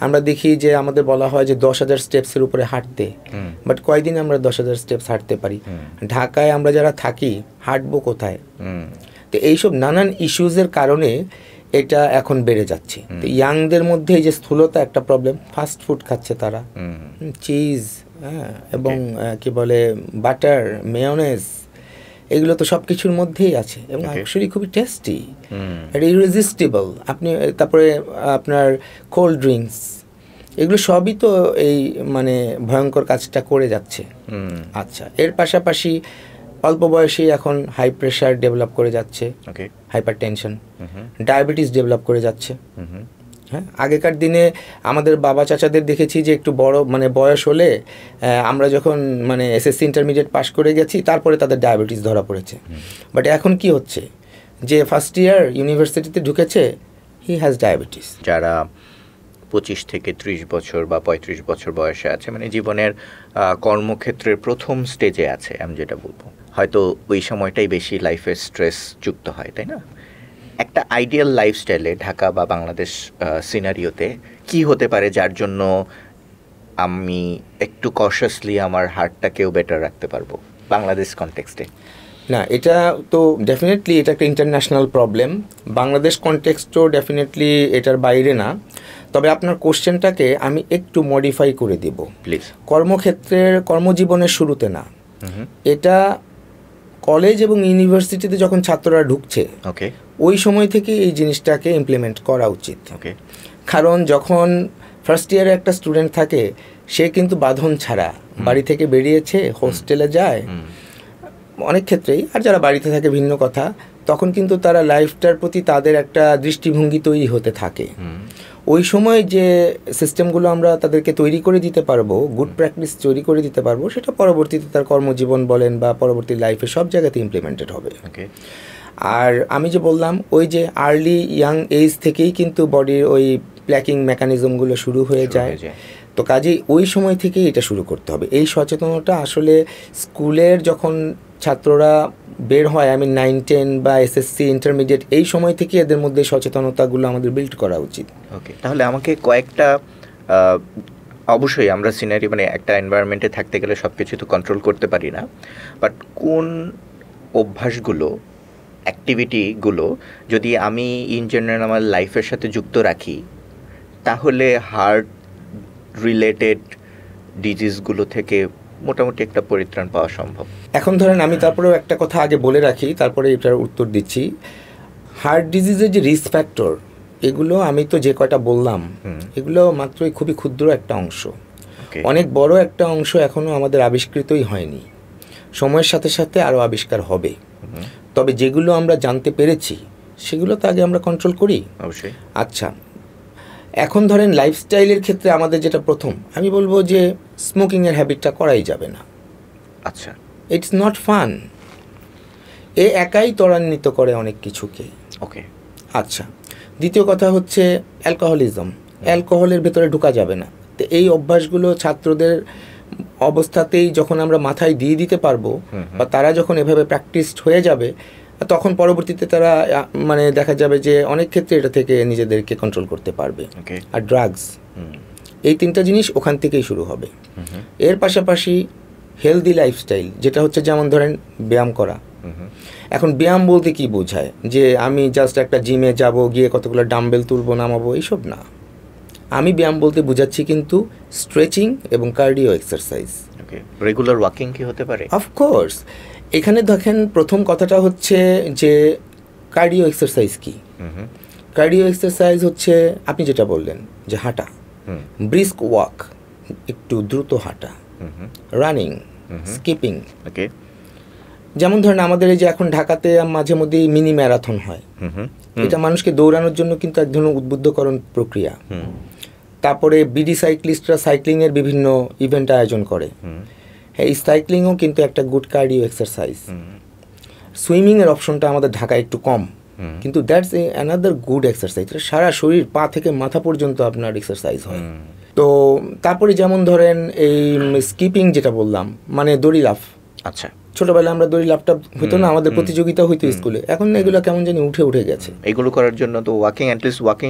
আমরা দেখি যে আমাদের বলা হয় যে 10,000 স্টেপসের উপরে হাঁটতে, বাট কয়দিন আমরা 10,000 স্টেপস হাঁটতে পারি? ঢাকায় আমরা যারা থাকি হাঁটবো কোথায়? তো এইসব নানান ইস্যুজের কারণে এটা এখন বেড়ে যাচ্ছে। তো ইয়াংদের মধ্যে এই যে স্থূলতা একটা প্রবলেম, ফাস্ট ফুড খাচ্ছে তারা, চিজ এবং কি বলে বাটার, মেয়োনেজ, এগুলো তো সব কিছুর মধ্যেই আছে এবং অ্যাকচুয়ালি খুবই টেস্টি, এটা ইরেজিস্টিবল। আপনি তারপরে আপনার কোল্ড ড্রিঙ্কস, এগুলো সবই তো এই মানে ভয়ঙ্কর কাজটা করে যাচ্ছে। আচ্ছা, এর পাশাপাশি অল্প বয়সে এখন হাই প্রেশার ডেভেলপ করে যাচ্ছে, হাইপার টেনশন, ডায়াবেটিস ডেভেলপ করে যাচ্ছে। হ্যাঁ, আগেকার দিনে আমাদের বাবা চাচাদের দেখেছি যে একটু বড় মানে বয়স হলে আমরা যখন মানে এসএসসি ইন্টারমিডিয়েট পাশ করে গেছি তারপরে তাদের ডায়াবেটিস ধরা পড়েছে। বাট এখন কি হচ্ছে, যে ফার্স্ট ইয়ার ইউনিভার্সিটিতে ঢুকেছে, হি হ্যাজ ডায়াবেটিস। যারা 25 থেকে 30 বছর বা 35 বছর বয়সে আছে, মানে জীবনের কর্মক্ষেত্রের প্রথম স্টেজে আছে, আমি যেটা বলবো, হয়তো ওই সময়টাই বেশি লাইফে স্ট্রেস যুক্ত হয়, তাই না? একটা আইডিয়াল লাইফস্টাইলে ঢাকা বা বাংলাদেশ সিনারিওতে কি হতে পারে যার জন্য আমি একটু কশাসলি আমার হার্টটাকেও বেটার রাখতে পারবো বাংলাদেশ কনটেক্সটে? না, এটা তো ডেফিনেটলি এটা একটা ইন্টারন্যাশনাল প্রবলেম, বাংলাদেশ কনটেক্সটও ডেফিনেটলি এটার বাইরে না। তবে আপনার কোশ্চেনটাকে আমি একটু মডিফাই করে দেব, প্লিজ। কর্মক্ষেত্রের কর্মজীবনের শুরুতে না, এটা কলেজ এবং ইউনিভার্সিটিতে যখন ছাত্ররা ঢুকছে ওই সময় থেকে এই জিনিসটাকে ইমপ্লিমেন্ট করা উচিত। কারণ যখন ফার্স্ট ইয়ারে একটা স্টুডেন্ট থাকে, সে কিন্তু বাঁধন ছাড়া বাড়ি থেকে বেরিয়েছে, হোস্টেলে যায় অনেক ক্ষেত্রেই, আর যারা বাড়িতে থাকে ভিন্ন কথা, তখন কিন্তু তারা লাইফটার প্রতি তাদের একটা দৃষ্টিভঙ্গি তৈরি হতে থাকে। ওই সময় যে সিস্টেমগুলো আমরা তাদেরকে তৈরি করে দিতে পারবো, গুড প্র্যাকটিস তৈরি করে দিতে পারবো, সেটা পরবর্তীতে তার কর্মজীবন বলেন বা পরবর্তী লাইফে সব জায়গাতে ইমপ্লিমেন্টেড হবে। আর আমি যে বললাম, ওই যে আর্লি ইয়াং এজ থেকেই কিন্তু বডির ওই প্ল্যাকিং মেকানিজমগুলো শুরু হয়ে যায়। তো কাজেই ওই সময় থেকেই এটা শুরু করতে হবে। এই সচেতনতা আসলে স্কুলের যখন ছাত্ররা বের হয়, 9-10 বা এসএসসি ইন্টারমিডিয়েট, এই সময় থেকে এদের মধ্যে সচেতনতাগুলো আমাদের বিল্ড করা উচিত। ওকে, তাহলে আমাকে কয়েকটা, অবশ্যই আমরা সিনারি মানে একটা এনভায়রনমেন্টে থাকতে গেলে সব কিছু তো কন্ট্রোল করতে পারি না, বাট কোন অভ্যাসগুলো, অ্যাক্টিভিটিগুলো যদি আমি ইন জেনারেল আমার লাইফের সাথে যুক্ত রাখি, তাহলে হার্ট রিলেটেড ডিজিজগুলো থেকে মোটামুটি একটা পরিত্রাণ পাওয়া সম্ভব। এখন ধরেন আমি তারপরেও একটা কথা আগে বলে রাখি, তারপরে এটার উত্তর দিচ্ছি। হার্ট ডিজিজের যে রিস্ক ফ্যাক্টর, এগুলো আমি তো যে কয়টা বললাম, এগুলো মাত্রই খুবই ক্ষুদ্র একটা অংশ। অনেক বড় একটা অংশ এখনও আমাদের আবিষ্কৃতই হয়নি, সময়ের সাথে সাথে আরও আবিষ্কার হবে। তবে যেগুলো আমরা জানতে পেরেছি সেগুলো তো আগে আমরা কন্ট্রোল করি। অবশ্যই। আচ্ছা, এখন ধরেন লাইফস্টাইলের ক্ষেত্রে আমাদের যেটা প্রথম, আমি বলবো যে স্মোকিংয়ের হ্যাবিটটা করাই যাবে না। আচ্ছা, ইটস নট ফান। এ একাই ত্বরান্বিত করে অনেক কিছুকে। ওকে। আচ্ছা, দ্বিতীয় কথা হচ্ছে অ্যালকোহলিজম। অ্যালকোহলের ভেতরে ঢোকা যাবে না। তো এই অভ্যাসগুলো ছাত্রদের অবস্থাতেই যখন আমরা মাথায় দিয়ে দিতে পারবো, বা তারা যখন এভাবে প্র্যাকটিসড হয়ে যাবে, তখন পরবর্তীতে তারা মানে দেখা যাবে যে অনেক ক্ষেত্রে এটা থেকে নিজেদেরকে কন্ট্রোল করতে পারবে। আর ড্রাগস, এই তিনটা জিনিস ওখান থেকেই শুরু হবে। এর পাশাপাশি হেলদি লাইফস্টাইল, যেটা হচ্ছে যেমন ধরেন ব্যায়াম করা। এখন ব্যায়াম বলতে কি বোঝায়? যে আমি জাস্ট একটা জিমে যাব, গিয়ে কতগুলো ডাম্বেল তুলবো নামাবো, এইসব না। আমি ব্যায়াম বলতে বুঝাচ্ছি কিন্তু স্ট্রেচিং এবং কার্ডিও এক্সারসাইজ। রেগুলার ওয়াকিং কি হতে পারে? অফকোর্স। এখানে দেখেন প্রথম কথাটা হচ্ছে যে কার্ডিও এক্সারসাইজ কি। কার্ডিও এক্সারসাইজ হচ্ছে আপনি যেটা বললেন যে হাঁটা, ব্রিস্ক ওয়াক, একটু দ্রুত হাঁটা, রানিং, স্কিপিং। যেমন ধরেন আমাদের এই যে এখন ঢাকাতে মাঝে মধ্যে মিনি ম্যারাথন হয়, এটা মানুষকে দৌড়ানোর জন্য কিন্তু এক ধরনের উদ্বুদ্ধকরণ প্রক্রিয়া। তারপরে বিডি সাইক্লিস্টরা সাইক্লিংয়ের বিভিন্ন ইভেন্ট আয়োজন করে। এই সাইক্লিংও কিন্তু একটা গুড কার্ডিও এক্সারসাইজ। সুইমিংয়ের অপশনটা আমাদের ঢাকায় একটু কম, কিন্তু দ্যাটস অ্যানাদার গুড এক্সারসাইজ। সারা শরীর পা থেকে মাথা পর্যন্ত আপনার এক্সারসাইজ হয়। তো তারপরে যেমন ধরেন এই স্কিপিং যেটা বললাম, মানে দড়ি লাফ। আচ্ছা, ছোটবেলায় আমরা দড়ি লাফটা হতো না, আমাদের প্রতিযোগিতা হইতো স্কুলে, এখন এগুলো কেমন জানি উঠে গেছে। এগুলো করার জন্য তো ওয়াকিং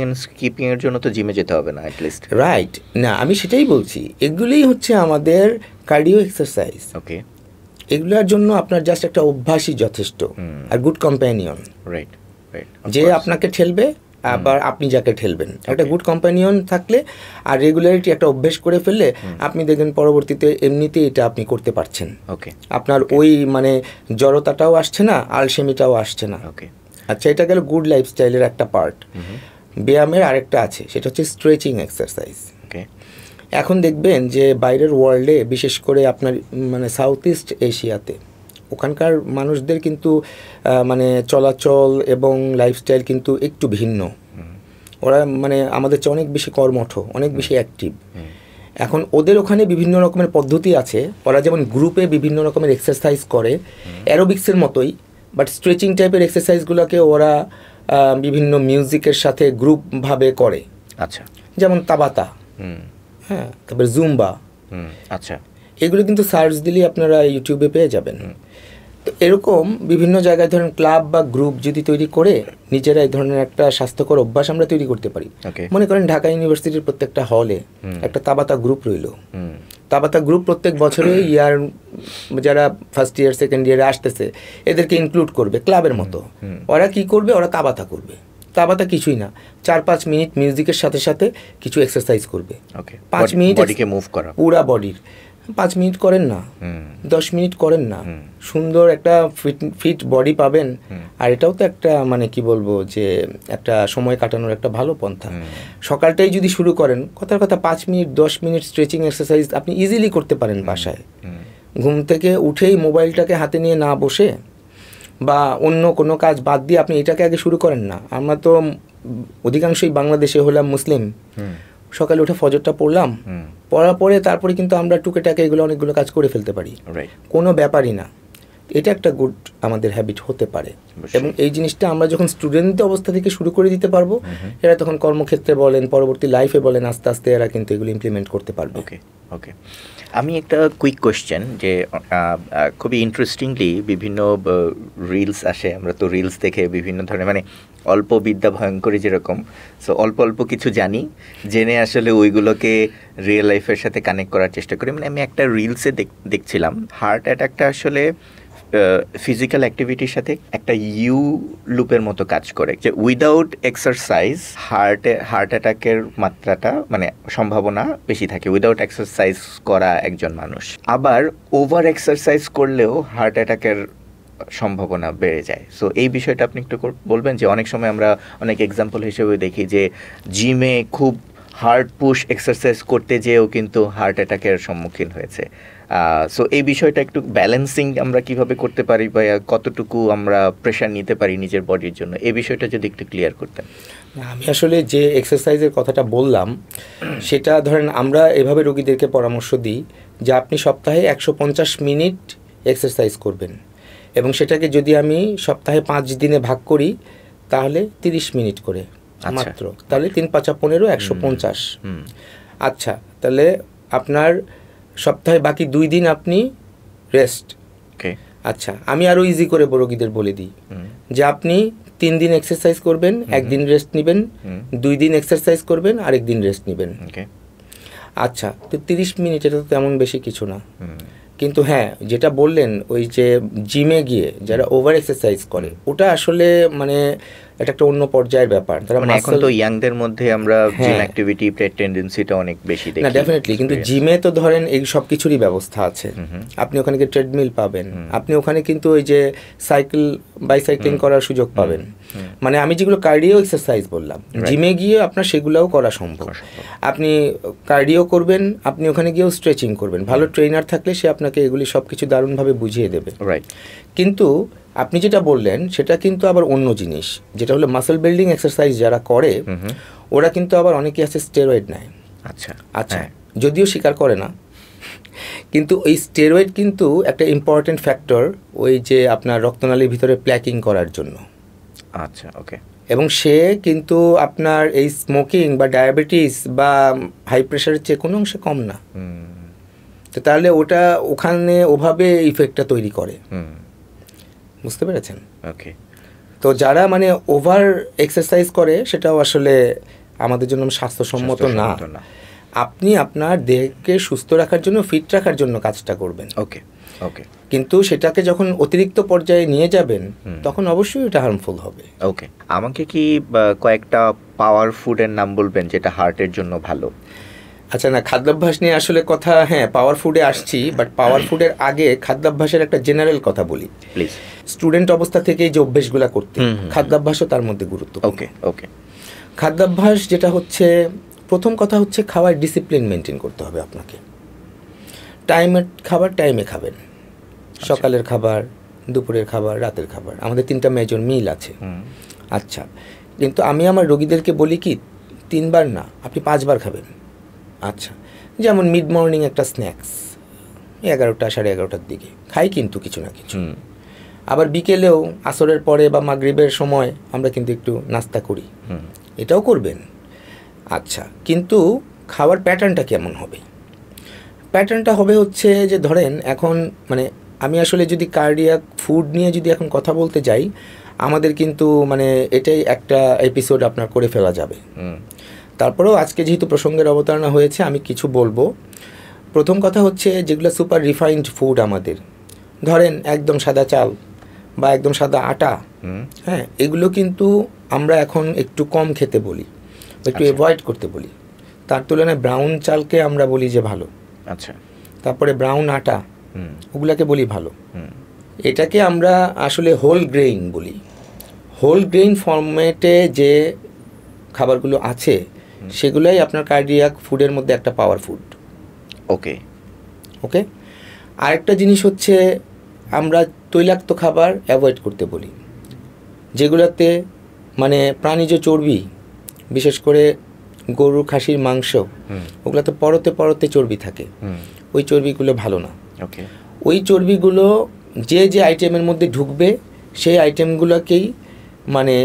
এন্ড স্কিপিং এর জন্য তো জিমে যেতে হবে না অ্যাটলিস্ট। রাইট, না আমি সেটাই বলছি, এগুলোই হচ্ছে আমাদের কার্ডিও এক্সারসাইজ। ওকে, এগুলোর জন্য আপনার জাস্ট একটা অভ্যাসই যথেষ্ট, আর গুড কম্প্যানিয়ন। রাইট, যে আপনাকে ঠেলবে, আবার আপনি যাকে ঠেলবেন, একটা গুড কম্প্যানিয়ন থাকলে আর রেগুলারিটি একটা অভ্যেস করে ফেললে আপনি দেখবেন পরবর্তীতে এমনিতেই এটা আপনি করতে পারছেন। ওকে, আপনার ওই মানে জড়তাটাও আসছে না, আলসেমিটাও আসছে না। ওকে, আচ্ছা, এটা গেল গুড লাইফস্টাইলের একটা পার্ট। ব্যায়ামের আরেকটা আছে, সেটা হচ্ছে স্ট্রেচিং এক্সারসাইজ। ওকে, এখন দেখবেন যে বাইরের ওয়ার্ল্ডে, বিশেষ করে আপনার মানে সাউথ ইস্ট এশিয়াতে, ওখানকার মানুষদের কিন্তু মানে চলাচল এবং লাইফস্টাইল কিন্তু একটু ভিন্ন। ওরা মানে আমাদের চেয়ে অনেক বেশি কর্মঠ, অনেক বেশি অ্যাক্টিভ। এখন ওদের ওখানে বিভিন্ন রকমের পদ্ধতি আছে। ওরা যেমন গ্রুপে বিভিন্ন রকমের এক্সারসাইজ করে, অ্যারোবিক্সের মতোই, বাট স্ট্রেচিং টাইপের এক্সারসাইজগুলোকে ওরা বিভিন্ন মিউজিকের সাথে গ্রুপভাবে করে। আচ্ছা, যেমন তাবাতা, হ্যাঁ, তারপরে জুম্বা। আচ্ছা, এগুলো কিন্তু সার্চ দিলেই আপনারা ইউটিউবে পেয়ে যাবেন। তো এরকম বিভিন্ন জায়গায় ধরেন ক্লাব বা গ্রুপ যদি তৈরি করে নিজেরা এই ধরনের একটা স্বাস্থ্যকর অভ্যাস আমরা তৈরি করতে পারি। মনে করেন ঢাকা ইউনিভার্সিটির প্রত্যেকটা হলে একটা তাবাতা গ্রুপ রইল। তাবাতা গ্রুপ প্রত্যেক বছরে ইয়ার যারা ফার্স্ট ইয়ার সেকেন্ড ইয়ারে আসতেছে এদেরকে ইনক্লুড করবে ক্লাবের মতো। ওরা কি করবে? ওরা তাবাতা করবে। তাবাতা কিছুই না, 4-5 মিনিট মিউজিকের সাথে সাথে কিছু এক্সারসাইজ করবে। 5 মিনিট বডিকে মুভ করা, পুরা বডির। 5 মিনিট করেন না, 10 মিনিট করেন না, সুন্দর একটা ফিট বডি পাবেন। আর এটাও তো একটা মানে কি বলবো যে একটা সময় কাটানোর একটা ভালো পন্থা। সকালটাই যদি শুরু করেন, কথার কথা 5 মিনিট 10 মিনিট স্ট্রেচিং এক্সারসাইজ আপনি ইজিলি করতে পারেন বাসায়। ঘুম থেকে উঠেই মোবাইলটাকে হাতে নিয়ে না বসে বা অন্য কোনো কাজ বাদ দিয়ে আপনি এটাকে আগে শুরু করেন না। আমরা তো অধিকাংশই বাংলাদেশে হলাম মুসলিম, সকালে উঠে ফজরটা পড়লাম, পড়ার পরে তারপরে কিন্তু আমরা টুকেটাকে এগুলো অনেকগুলো কাজ করে ফেলতে পারি, কোনো ব্যাপারই না। এটা একটা গুড আমাদের হ্যাবিট হতে পারে। এবং এই জিনিসটা আমরা যখন স্টুডেন্ট অবস্থা থেকে শুরু করে দিতে পারবো, এরা তখন কর্মক্ষেত্রে বলেন, পরবর্তী লাইফে বলেন, আস্তে আস্তে এরা কিন্তু এগুলো ইমপ্লিমেন্ট করতে পারবে। ওকে ওকে, আমি একটা কুইক কোয়েশ্চেন, যে খুবই ইন্টারেস্টিংলি বিভিন্ন রিলস আসে, আমরা তো রিলস দেখে বিভিন্ন ধরনের মানে অল্প বিদ্যা ভয়ঙ্করী যেরকম, সো অল্প অল্প কিছু জানি, জেনে আসলে ওইগুলোকে রিয়েল লাইফের সাথে কানেক্ট করার চেষ্টা করি। মানে আমি একটা রিলসে দেখছিলাম হার্ট অ্যাটাকটা আসলে ফিজিক্যাল অ্যাক্টিভিটির সাথে একটা ইউ লুপের মতো কাজ করে, যে উইদাউট এক্সারসাইজ হার্ট অ্যাটাকের মাত্রাটা মানে সম্ভাবনা বেশি থাকে উইদাউট এক্সারসাইজ করা একজন মানুষ। আবার ওভার এক্সারসাইজ করলেও হার্ট অ্যাটাকের সম্ভাবনা বেড়ে যায়। সো এই বিষয়টা আপনি একটু বলবেন, যে অনেক সময় আমরা অনেক এক্সাম্পল হিসেবে দেখি যে জিমে খুব হার্ড পুশ এক্সারসাইজ করতে যেয়েও কিন্তু হার্ট অ্যাটাকের সম্মুখীন হয়েছে। সো এই বিষয়টা একটু ব্যালেন্সিং আমরা কিভাবে করতে পারি, বা কতটুকু আমরা প্রেশার নিতে পারি নিজের বডির জন্য, এই বিষয়টা যদি একটু ক্লিয়ার করতেন। আমি আসলে যে এক্সারসাইজের কথাটা বললাম সেটা ধরেন আমরা এভাবে রোগীদেরকে পরামর্শ দিই যে আপনি সপ্তাহে 150 মিনিট এক্সারসাইজ করবেন, এবং সেটাকে যদি আমি সপ্তাহে 5 দিনে ভাগ করি তাহলে 30 মিনিট করে মাত্র, তাহলে 3 5 15 150। আচ্ছা, তাহলে আপনার সপ্তাহে বাকি 2 দিন আপনি রেস্ট। আচ্ছা, আমি আরও ইজি করে রোগীদের বলে দিই যে আপনি 3 দিন এক্সারসাইজ করবেন, 1 দিন রেস্ট নেবেন, 2 দিন এক্সারসাইজ করবেন, আরেক দিন রেস্ট নেবেন। আচ্ছা, তো 30 মিনিট এটা তো তেমন বেশি কিছু না। কিন্তু হ্যাঁ, যেটা বললেন ওই যে জিমে গিয়ে যারা ওভার এক্সারসাইজ করে, ওটা আসলে মানে এটা একটা অন্য পর্যায়ের ব্যাপার। তারা মানে এখন তো ইয়াংদের মধ্যে আমরা জিম অ্যাক্টিভিটি টেন্ডেন্সিটা অনেক বেশি দেখি। না, ডেফিনেটলি, কিন্তু জিমে তো ধরেন এই সব কিছুরই ব্যবস্থা আছে। আপনি ওখানে গিয়ে ট্রেডমিল পাবেন, আপনি ওখানে কিন্তু ওই যে বাইসাইক্লিং করার সুযোগ পাবেন। মানে আমি যেগুলো কার্ডিও এক্সারসাইজ বললাম, জিমে গিয়ে আপনার সেগুলোও করা সম্ভব। আপনি কার্ডিও করবেন, আপনি ওখানে গিয়েও স্ট্রেচিং করবেন। ভালো ট্রেনার থাকলে সে আপনাকে এগুলি সব কিছু দারুণভাবে বুঝিয়ে দেবে। কিন্তু আপনি যেটা বললেন সেটা কিন্তু আবার অন্য জিনিস, যেটা হলো মাসল বিল্ডিং এক্সারসাইজ যারা করে ওরা কিন্তু আবার অনেকেই আছে স্টেরয়েড নেয়। আচ্ছা আচ্ছা, যদিও স্বীকার করে না, কিন্তু ওই স্টেরয়েড কিন্তু একটা ইম্পর্টেন্ট ফ্যাক্টর ওই যে আপনার রক্তনালীর ভিতরে প্ল্যাকিং করার জন্য। আচ্ছা, ওকে। এবং সে কিন্তু আপনার এই স্মোকিং বা ডায়াবেটিস বা হাই প্রেশারের চেয়ে কোনো অংশে কম না। তো তাহলে ওটা ওখানে ওভাবে ইফেক্টটা তৈরি করে, বুঝতে পেরেছেন? ওকে। তো যারা মানে ওভার এক্সারসাইজ করে সেটাও আসলে আমাদের জন্য স্বাস্থ্যসম্মত না। আপনি আপনার দেহকে সুস্থ রাখার জন্য, ফিট রাখার জন্য কাজটা করবেন। ওকে ওকে। কিন্তু সেটাকে যখন অতিরিক্ত পর্যায়ে নিয়ে যাবেন তখন অবশ্যই এটা হার্মফুল হবে। ওকে, আমাকে কি কয়েকটা পাওয়ার ফুডের নাম বলবেন যেটা হার্টের জন্য ভালো? আচ্ছা, না, খাদ্যাভ্যাস নিয়ে আসলে কথা, হ্যাঁ পাওয়ার ফুডে আসছি, বাট পাওয়ার ফুডের আগে খাদ্যাভ্যাসের একটা জেনারেল কথা বলি প্লিজ। স্টুডেন্ট অবস্থা থেকে যে অভ্যেসগুলো করতে, খাদ্যাভ্যাসও তার মধ্যে গুরুত্বপূর্ণ। ওকে ওকে। খাদ্যাভ্যাস যেটা হচ্ছে, প্রথম কথা হচ্ছে খাওয়ার ডিসিপ্লিন মেনটেন করতে হবে আপনাকে। টাইমের খাবার টাইমে খাবেন, সকালের খাবার, দুপুরের খাবার, রাতের খাবার, আমাদের 3টা মেজর মিল আছে। আচ্ছা, কিন্তু আমি আমার রোগীদেরকে বলি কি 3 বার না, আপনি 5 বার খাবেন। আচ্ছা, যেমন মিড মর্নিং একটা স্ন্যাক্স 11টা 11:30টার দিকে খাই কিন্তু কিছু না কিছু। আবার বিকেলেও আসরের পরে বা মাগরিবের সময় আমরা কিন্তু একটু নাস্তা করি, এটাও করবেন। আচ্ছা, কিন্তু খাওয়ার প্যাটার্নটা কেমন হবে? প্যাটার্নটা হবে হচ্ছে যে ধরেন এখন মানে আমি আসলে যদি কার্ডিয়াক ফুড নিয়ে যদি এখন কথা বলতে যাই, আমাদের কিন্তু মানে এটাই একটা এপিসোড আপনার করে ফেলা যাবে। তারপরেও আজকে যেহেতু প্রসঙ্গের অবতারণা হয়েছে আমি কিছু বলবো। প্রথম কথা হচ্ছে যেগুলো সুপার রিফাইন্ড ফুড আমাদের, ধরেন একদম সাদা চাল বা একদম সাদা আটা, হ্যাঁ, এগুলো কিন্তু আমরা এখন একটু কম খেতে বলি, একটু অ্যাভয়েড করতে বলি। তার তুলনায় ব্রাউন চালকে আমরা বলি যে ভালো। আচ্ছা, তারপরে ব্রাউন আটা, ওগুলাকে বলি ভালো। এটাকে আমরা আসলে হোল গ্রেইন বলি। হোল গ্রেইন ফরম্যাটে যে খাবারগুলো আছে সেগুলাই আপনার কার্ডিয়াক ফুডের মধ্যে একটা পাওয়ার ফুড। ওকে ওকে, আরেকটা জিনিস হচ্ছে আমরা তৈলাক্ত খাবার অ্যাভয়েড করতে বলি, যেগুলোতে মানে প্রাণীজ চর্বি, বিশেষ করে গরু খাসির মাংস, ওগুলোতে পরতে পরতে চর্বি থাকে, ওই চর্বিগুলো ভালো না। ওকে, ওই চর্বিগুলো যে যে আইটেমের মধ্যে ঢুকবে সেই আইটেমগুলোকেই মানে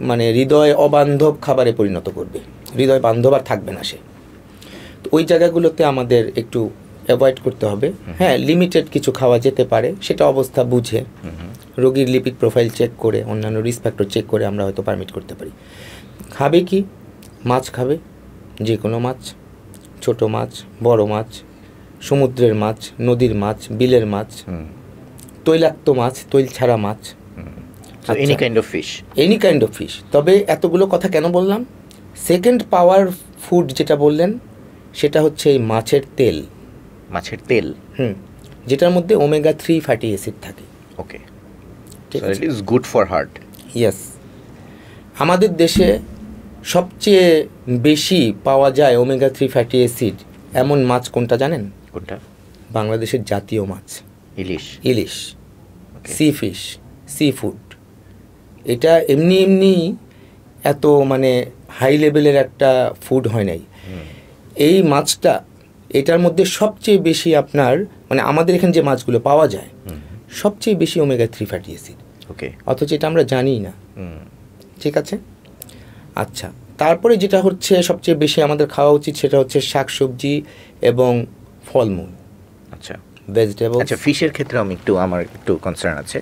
মানে হৃদয় অবান্ধব খাবারে পরিণত করবে, হৃদয় বান্ধব আর থাকবে না সে। তো ওই জায়গাগুলোতে আমাদের একটু অ্যাভয়েড করতে হবে। হ্যাঁ, লিমিটেড কিছু খাওয়া যেতে পারে, সেটা অবস্থা বুঝে, রোগীর লিপিড প্রোফাইল চেক করে, অন্যান্য রিস্ক ফ্যাক্টর চেক করে আমরা হয়তো পারমিট করতে পারি। খাবে কি? মাছ খাবে, যে কোনো মাছ, ছোট মাছ, বড় মাছ, সমুদ্রের মাছ, নদীর মাছ, বিলের মাছ, তৈলাক্ত মাছ, তৈল ছাড়া মাছ, any kind of fish, any kind of fish. তবে এতগুলো কথা কেন বললাম? সেকেন্ড পাওয়ার ফুড যেটা বললেন সেটা হচ্ছে এই মাছের তেল। মাছের তেল, যেটার মধ্যে ওমেগা 3 ফ্যাটি অ্যাসিড থাকে। ওকে, ঠিক সো আছে, it is good for heart. Yes. আমাদের দেশে সবচেয়ে বেশি পাওয়া যায় ওমেগা 3 ফ্যাটি অ্যাসিড এমন মাছ কোনটা জানেন? কোনটা? বাংলাদেশের জাতীয় মাছ ইলিশ। ইলিশ, সি ফিশ, সি ফুড। এটা এমনি এমনি এত মানে হাই লেভেলের একটা ফুড হয় নাই। এই মাছটা, এটার মধ্যে সবচেয়ে বেশি আপনার মানে আমাদের এখানে যে মাছগুলো পাওয়া যায় সবচেয়ে বেশি ওমেগা 3 ফ্যাটি অ্যাসিড। ওকে, অথচ এটা আমরা জানি না। ঠিক আছে, আচ্ছা। তারপরে যেটা হচ্ছে সবচেয়ে বেশি আমাদের খাওয়া উচিত সেটা হচ্ছে শাকসবজি এবং ফলমূল। আচ্ছা, ভেজিটেবল। আচ্ছা, ফিশের ক্ষেত্রে আমার একটু কনসার্ন আছে।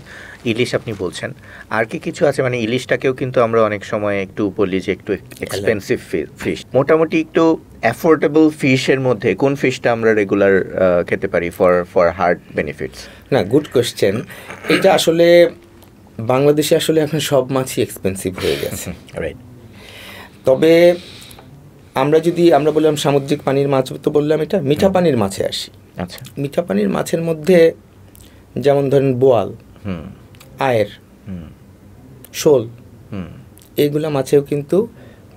ইলিশ আপনি বলছেন, আর কি কিছু আছে? মানে ইলিশটাকেও কিন্তু আমরা অনেক সময় একটু বলি যে একটু এক্সপেন্সিভ ফিশ। মোটামুটি একটু অ্যাফোর্ডেবল ফিশের মধ্যে কোন ফিশটা আমরা রেগুলার খেতে পারি ফর হার্ট বেনিফিটস? না, গুড কোশ্চেন। এটা আসলে বাংলাদেশে আসলে এখন সব মাছই এক্সপেন্সিভ হয়ে গেছে, রাইট। তবে আমরা বললাম সামুদ্রিক পানির মাছ, তো বললাম এটা মিঠা পানির মাছে আসি। আচ্ছা, মিঠা পানির মাছের মধ্যে যেমন ধরেন বোয়াল, আয়ের, শোল, এইগুলা মাছেও কিন্তু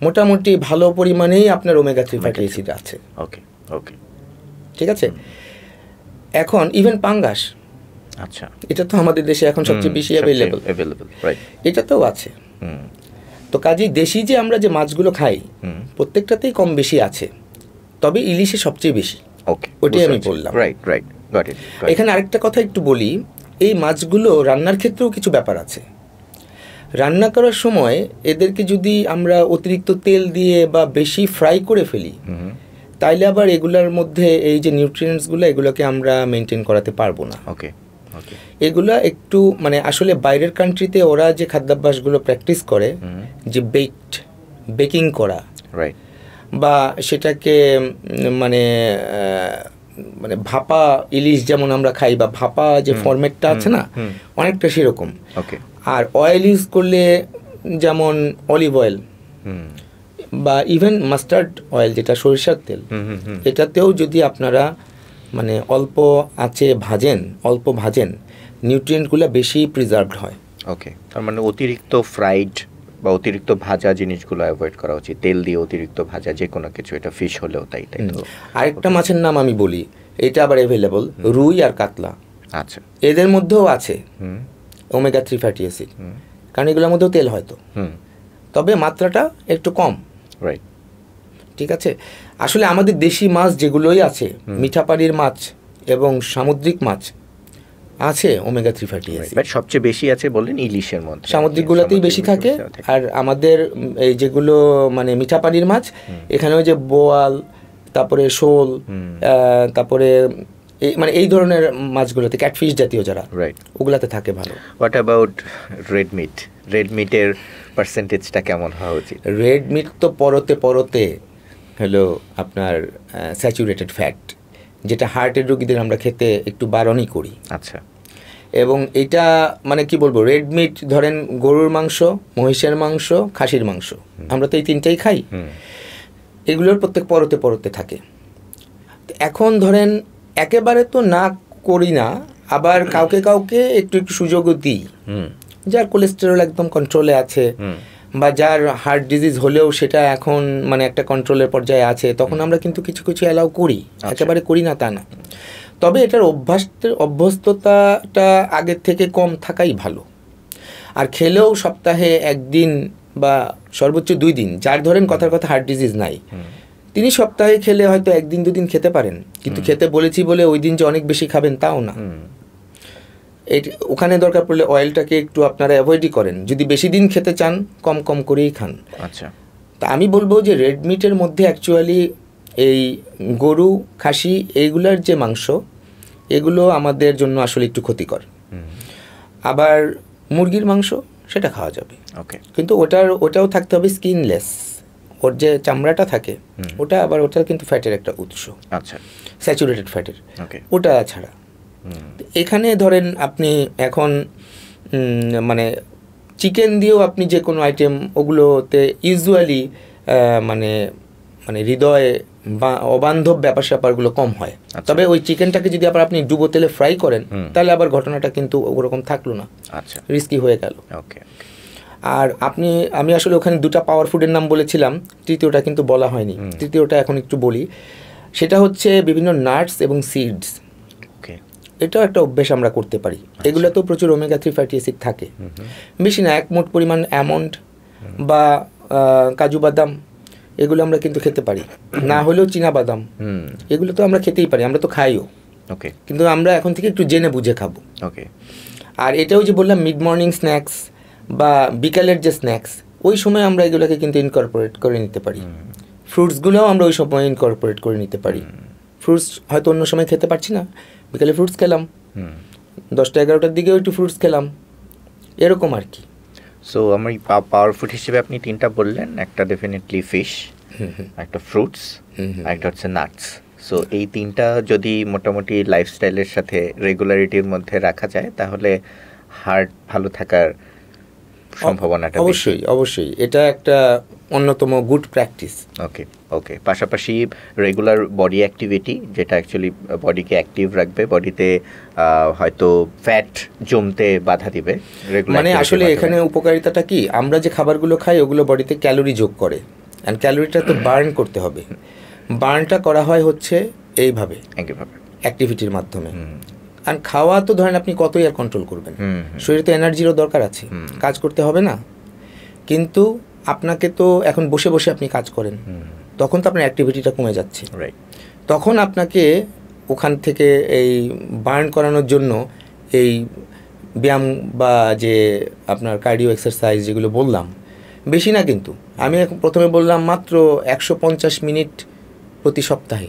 মোটামুটি ভালো পরিমাণেই আপনার ওমেগা 3 ফ্যাটি অ্যাসিড আছে। ওকে ওকে, ঠিক আছে। এখন ইভেন পাঙ্গাস, আচ্ছা, এটা তো আমাদের দেশে এখন সবচেয়ে বেশি অ্যাভেলেবল, রাইট, এটাতেও আছে। তো কাজেই দেশি যে আমরা যে মাছগুলো খাই প্রত্যেকটাতেই কম বেশি আছে, তবে ইলিশে সবচেয়ে বেশি। ওকে, ওটাই আমি বললাম। Right right, got it. এখানে আরেকটা কথা একটু বলি, এই মাছগুলো রান্নার ক্ষেত্রেও কিছু ব্যাপার আছে। রান্না করার সময় এদেরকে যদি আমরা অতিরিক্ত তেল দিয়ে বা বেশি ফ্রাই করে ফেলি, তাইলে আবার এগুলোর মধ্যে এই যে নিউট্রিয়েন্টসগুলো, এগুলোকে আমরা মেনটেন করাতে পারবো না। ওকে ওকে, এগুলা একটু মানে আসলে বাইরের কান্ট্রিতে ওরা যে খাদ্যাভ্যাসগুলো প্র্যাকটিস করে, যে বেকিং করা, রাইট, বা সেটাকে মানে মানে ভাপা ইলিশ যেমন আমরা খাই, বা ভাপা যে ফরম্যাটটা আছে না, অনেকটা সেরকম। ওকে, আর অয়েল ইউজ করলে যেমন অলিভ অয়েল বা ইভেন মাস্টার্ড অয়েল, যেটা সরিষার তেল, এটাতেও যদি আপনারা মানে অল্প আঁচে অল্প ভাজেন, নিউট্রিয়েন্টগুলো বেশি প্রিজার্ভড হয়। ওকে, তার মানে অতিরিক্ত ফ্রাইড বা অতিরিক্ত ভাজা জিনিসগুলো অ্যাভয়েড করা উচিত। তেল দিয়ে অতিরিক্ত ভাজা যে কোনো কিছু, এটা ফিশ হলেও তাই তাই তো। আরেকটা মাছের নাম আমি বলি, এটা আবার অ্যাভেলেবল, রুই আর কাতলা। আচ্ছা, এদের মধ্যেও আছে ওমেগা 3 ফ্যাটি অ্যাসিড, কারণ এগুলোর মধ্যেও তেল হয়তো, তবে মাত্রাটা একটু কম। রাইট, ঠিক আছে। আসলে আমাদের দেশি মাছ যেগুলোই আছে, মিঠা পানির মাছ এবং সামুদ্রিক মাছ, আছে ওমেগা 3 ফ্যাটি অ্যাসিড। বাট সবচেয়ে বেশি আছে বললেন ইলিশের মধ্যে, সামুদ্রিকগুলোতেই বেশি থাকে। আর আমাদের এই যেগুলো মানে মিঠা পানির মাছ, এখানেও যে বোয়াল, তারপরে শোল, তারপরে মানে এই ধরনের মাছগুলোতে ক্যাটফিশ জাতীয় যারা, রাইট, ওগুলাতে থাকে ভালো। হোয়াট অ্যাবাউট রেড মিটের পার্সেন্টেজটা কেমন হওয়া উচিত? রেড মিট তো পরতে হলো আপনার স্যাচুরেটেড ফ্যাট, যেটা হার্টের রোগীদের আমরা খেতে একটু বারণই করি। আচ্ছা, এবং এটা মানে কি বলবো, রেড মিট ধরেন গরুর মাংস, মহিষের মাংস, খাসির মাংস, আমরা তো এই তিনটাই খাই, এগুলোর প্রত্যেক পরতে থাকে। এখন ধরেন একেবারে তো না করি না, আবার কাউকে কাউকে একটু একটু সুযোগও দিই। যার কোলেস্টেরল একদম কন্ট্রোলে আছে বা যার হার্ট ডিজিজ হলেও সেটা এখন মানে একটা কন্ট্রোলের পর্যায়ে আছে, তখন আমরা কিন্তু কিছু কিছু অ্যালাউ করি, একেবারে করি না তা না। তবে এটার অভ্যস্ততাটা আগের থেকে কম থাকাই ভালো। আর খেলেও সপ্তাহে 1 দিন বা সর্বোচ্চ 2 দিন, যার ধরেন কথার কথা হার্ট ডিজিজ নাই, তিনি সপ্তাহে খেলে হয়তো 1 দিন 2 দিন খেতে পারেন, কিন্তু খেতে বলেছি বলে ওই দিন যে অনেক বেশি খাবেন তাও না। ওখানে দরকার পড়লে অয়েলটাকে একটু আপনারা অ্যাভয়েডই করেন, যদি বেশি দিন খেতে চান কম কম করেই খান। আচ্ছা, তা আমি বলবো যে রেড মিটের মধ্যে অ্যাকচুয়ালি এই গরু, খাসি এইগুলার যে মাংস, এগুলো আমাদের জন্য আসলে একটু ক্ষতিকর। আবার মুরগির মাংস সেটা খাওয়া যাবে, কিন্তু ওটাও থাকতে হবে স্কিনলেস, ওর যে চামড়াটা থাকে ওটা, আবার ওটা কিন্তু ফ্যাটের একটা উৎস, আচ্ছা, স্যাচুরেটেড ফ্যাটের, ওটা ছাড়া। এখানে ধরেন আপনি এখন মানে চিকেন দিয়েও আপনি যে কোনো আইটেম, ওগুলোতে ইউজুয়ালি মানে মানে হৃদয়ে বা অবান্ধব ব্যাপার স্যাপারগুলো কম হয়। তবে ওই চিকেনটাকে যদি আবার আপনি ডুবো তেলে ফ্রাই করেন, তাহলে আবার ঘটনাটা কিন্তু ওরকম থাকলো না, রিস্কি হয়ে গেল। আর আমি আসলে ওখানে 2টা পাওয়ার ফুডের নাম বলেছিলাম, তৃতীয়টা কিন্তু বলা হয়নি, তৃতীয়টা এখন একটু বলি। সেটা হচ্ছে বিভিন্ন নাটস এবং সিডস। এটাও একটা অভ্যেস আমরা করতে পারি। এগুলোতেও প্রচুর ওমেগা 3 ফ্যাটি অ্যাসিড থাকে, বেশি না, 1 মুঠ পরিমাণ অ্যালমন্ড বা কাজু বাদাম, এগুলো আমরা কিন্তু খেতে পারি। না হলেও চীনা বাদাম, এগুলো তো আমরা খেতেই পারি, আমরা তো খাইও, কিন্তু আমরা এখন থেকে একটু জেনে বুঝে খাবো। আর এটাও যে বললাম মিড মর্নিং স্ন্যাক্স বা বিকালের যে স্ন্যাক্স, ওই সময় আমরা এগুলোকে কিন্তু ইনকর্পোরেট করে নিতে পারি। ফ্রুটসগুলোও আমরা ওই সময় ইনকর্পোরেট করে নিতে পারি। ফ্রুটস হয়তো অন্য সময় খেতে পারছি না, বিকালে ফ্রুটস খেলাম, 10টা-11টার দিকেও একটু ফ্রুটস খেলাম, এরকম আর কি। সো আমার পাওয়ার ফুড হিসেবে আপনি 3টা বললেন, একটা ডেফিনেটলি ফিশ, একটা ফ্রুটস, একটা হচ্ছে নাটস। সো এই 3টা যদি মোটামুটি লাইফস্টাইলের সাথে রেগুলারিটির মধ্যে রাখা যায়, তাহলে হার্ট ভালো থাকার সম্ভাবনাটা অবশ্যই এটা একটা অন্যতম গুড প্র্যাকটিস। ওকে পাশাপাশি রেগুলার বডি অ্যাক্টিভিটি, যেটা অ্যাকচুয়ালি বডিকে অ্যাক্টিভ রাখবে, বডিতে হয়তো ফ্যাট জমতে বাধা দিবে। মানে আসলে এখানে উপকারিতাটা কি, আমরা যে খাবারগুলো খাই ওগুলো বডিতে ক্যালোরি যোগ করে, অ্যান্ড ক্যালোরিটা তো বার্ন করতে হবে। বার্নটা করা হয় হচ্ছে এইভাবে অ্যাক্টিভিটির মাধ্যমে। আর খাওয়া তো ধরেন আপনি কতই আর কন্ট্রোল করবেন, শরীরে তো এনার্জিরও দরকার আছে, কাজ করতে হবে না। কিন্তু আপনাকে তো এখন বসে বসে আপনি কাজ করেন, তখন তো আপনার অ্যাক্টিভিটিটা কমে যাচ্ছে। তখন আপনাকে ওখান থেকে এই বার্ন করানোর জন্য এই ব্যায়াম বা যে আপনার কার্ডিও এক্সারসাইজ যেগুলো বললাম, বেশি না কিন্তু, আমি প্রথমে বললাম মাত্র 150 মিনিট প্রতি সপ্তাহে,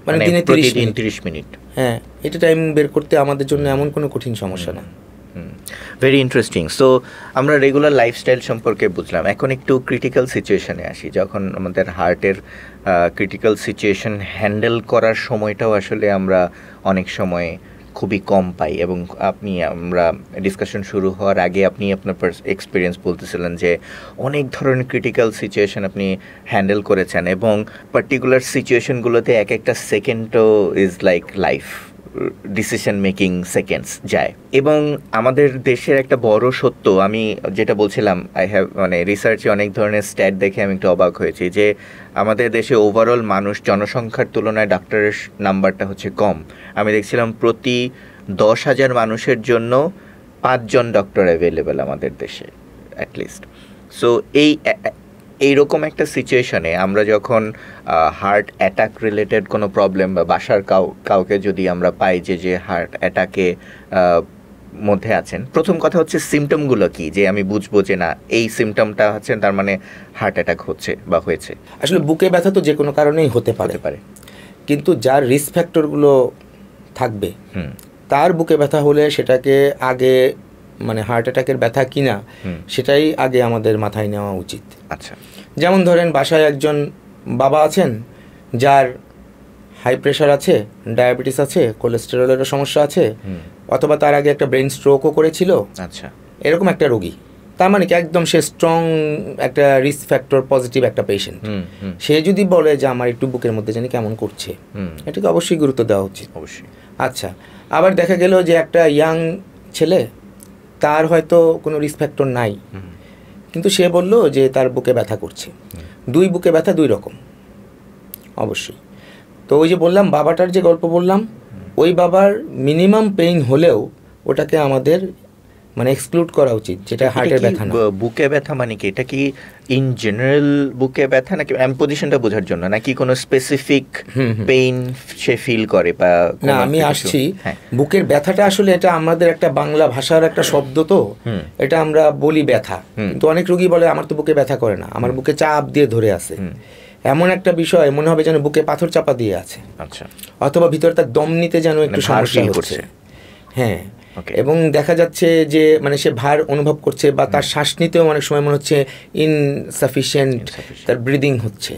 মানে দিনে 30 মিনিট। হ্যাঁ, এটা টাইম বের করতে আমাদের জন্য এমন কোনো কঠিন সমস্যা না। Very interesting. সো আমরা রেগুলার লাইফস্টাইল সম্পর্কে বুঝলাম, এখন একটু ক্রিটিক্যাল সিচুয়েশনে আসি। যখন আমাদের হার্টের ক্রিটিক্যাল সিচুয়েশন হ্যান্ডেল করার সময়টাও আসলে আমরা অনেক সময় খুবই কম পাই, এবং আমরা ডিসকাশন শুরু হওয়ার আগে আপনি আপনার এক্সপিরিয়েন্স বলতেছিলেন যে অনেক ধরনের ক্রিটিক্যাল সিচুয়েশন আপনি হ্যান্ডেল করেছেন, এবং পার্টিকুলার সিচুয়েশনগুলোতে এক একটা সেকেন্ডও is like life, decision making seconds যায়। এবং আমাদের দেশের একটা বড় সত্য, আমি যেটা বলছিলাম, মানে রিসার্চে অনেক ধরনের স্ট্যাট দেখে আমি একটু অবাক হয়েছি যে আমাদের দেশে ওভারঅল জনসংখ্যার তুলনায় ডাক্তারের নাম্বারটা হচ্ছে কম। আমি দেখছিলাম প্রতি 10,000 মানুষের জন্য 5 জন ডক্টর অ্যাভেলেবেল আমাদের দেশে অ্যাটলিস্ট। সো এইরকম একটা সিচুয়েশনে আমরা যখন হার্ট অ্যাটাক রিলেটেড কোনো প্রবলেম বা বাসার কাউকে যদি আমরা পাই যে হার্ট অ্যাটাকে মধ্যে আছেন, প্রথম কথা হচ্ছে সিমটমগুলো কি, যে আমি বুঝবো যে না এই সিমটমটা হচ্ছে তার মানে হার্ট অ্যাটাক হচ্ছে বা হয়েছে। আসলে বুকে ব্যথা তো যে কোনো কারণেই হতে পারে, কিন্তু যার রিস্ক ফ্যাক্টরগুলো থাকবে তার বুকে ব্যথা হলে সেটাকে আগে, মানে হার্ট অ্যাটাকের ব্যথা কিনা সেটাই আগে আমাদের মাথায় নেওয়া উচিত। আচ্ছা, যেমন ধরেন বাসায় একজন বাবা আছেন যার হাই প্রেশার আছে, ডায়াবেটিস আছে, কোলেস্টেরলেরও সমস্যা আছে, অথবা তার আগে একটা ব্রেন স্ট্রোকও করেছিল, আচ্ছা, এরকম একটা রোগী, তার মানে কি একদম সে স্ট্রং একটা রিস্ক ফ্যাক্টর পজিটিভ একটা পেশেন্ট, সে যদি বলে যে আমার একটু বুকের মধ্যে জানি কেমন করছে, এটাকে অবশ্যই গুরুত্ব দেওয়া উচিত। অবশ্যই। আচ্ছা, আবার দেখা গেল যে একটা ইয়াং ছেলে, তার হয়তো কোনো রিস্ক ফ্যাক্টর নাই, কিন্তু সে বলল যে তার বুকে ব্যথা করছে। দুই বুকে ব্যথা দুই রকম অবশ্যই। তো ওই যে বললাম বাবাটার যে গল্প বললাম, ওই বাবার মিনিমাম পেইন হলেও ওটাকে আমাদের মানে এক্সক্লুড করা উচিত, যেটা হার্টের ব্যথা না। বুকে ব্যথা মানে কি, এটা কি ইন জেনারেল বুকে ব্যথা নাকি পজিশনটা বোঝার জন্য, নাকি কোনো স্পেসিফিক পেইন সে ফিল করে বা না? আমি আসছি, বুকের ব্যথাটা আসলে এটা আমাদের একটা বাংলা ভাষার একটা শব্দ, তো এটা আমরা বলি ব্যথা, কিন্তু অনেক রোগী বলে আমার তো বুকে ব্যথা করে না, আমার বুকে চাপ দিয়ে ধরে আছে। এমন একটা বিষয় মনে হবে যেন বুকে পাথর চাপা দিয়ে আছে, আচ্ছা, অথবা ভিতরে তার দম নিতে যেন একটু সমস্যা হচ্ছে। হ্যাঁ, এবং দেখা যাচ্ছে যে মানে সে ভার অনুভব করছে, বা তার শ্বাস নিতেও অনেক সময় মনে হচ্ছে ইনসাফিসিয়েন্ট, তার ব্রিদিং হচ্ছে,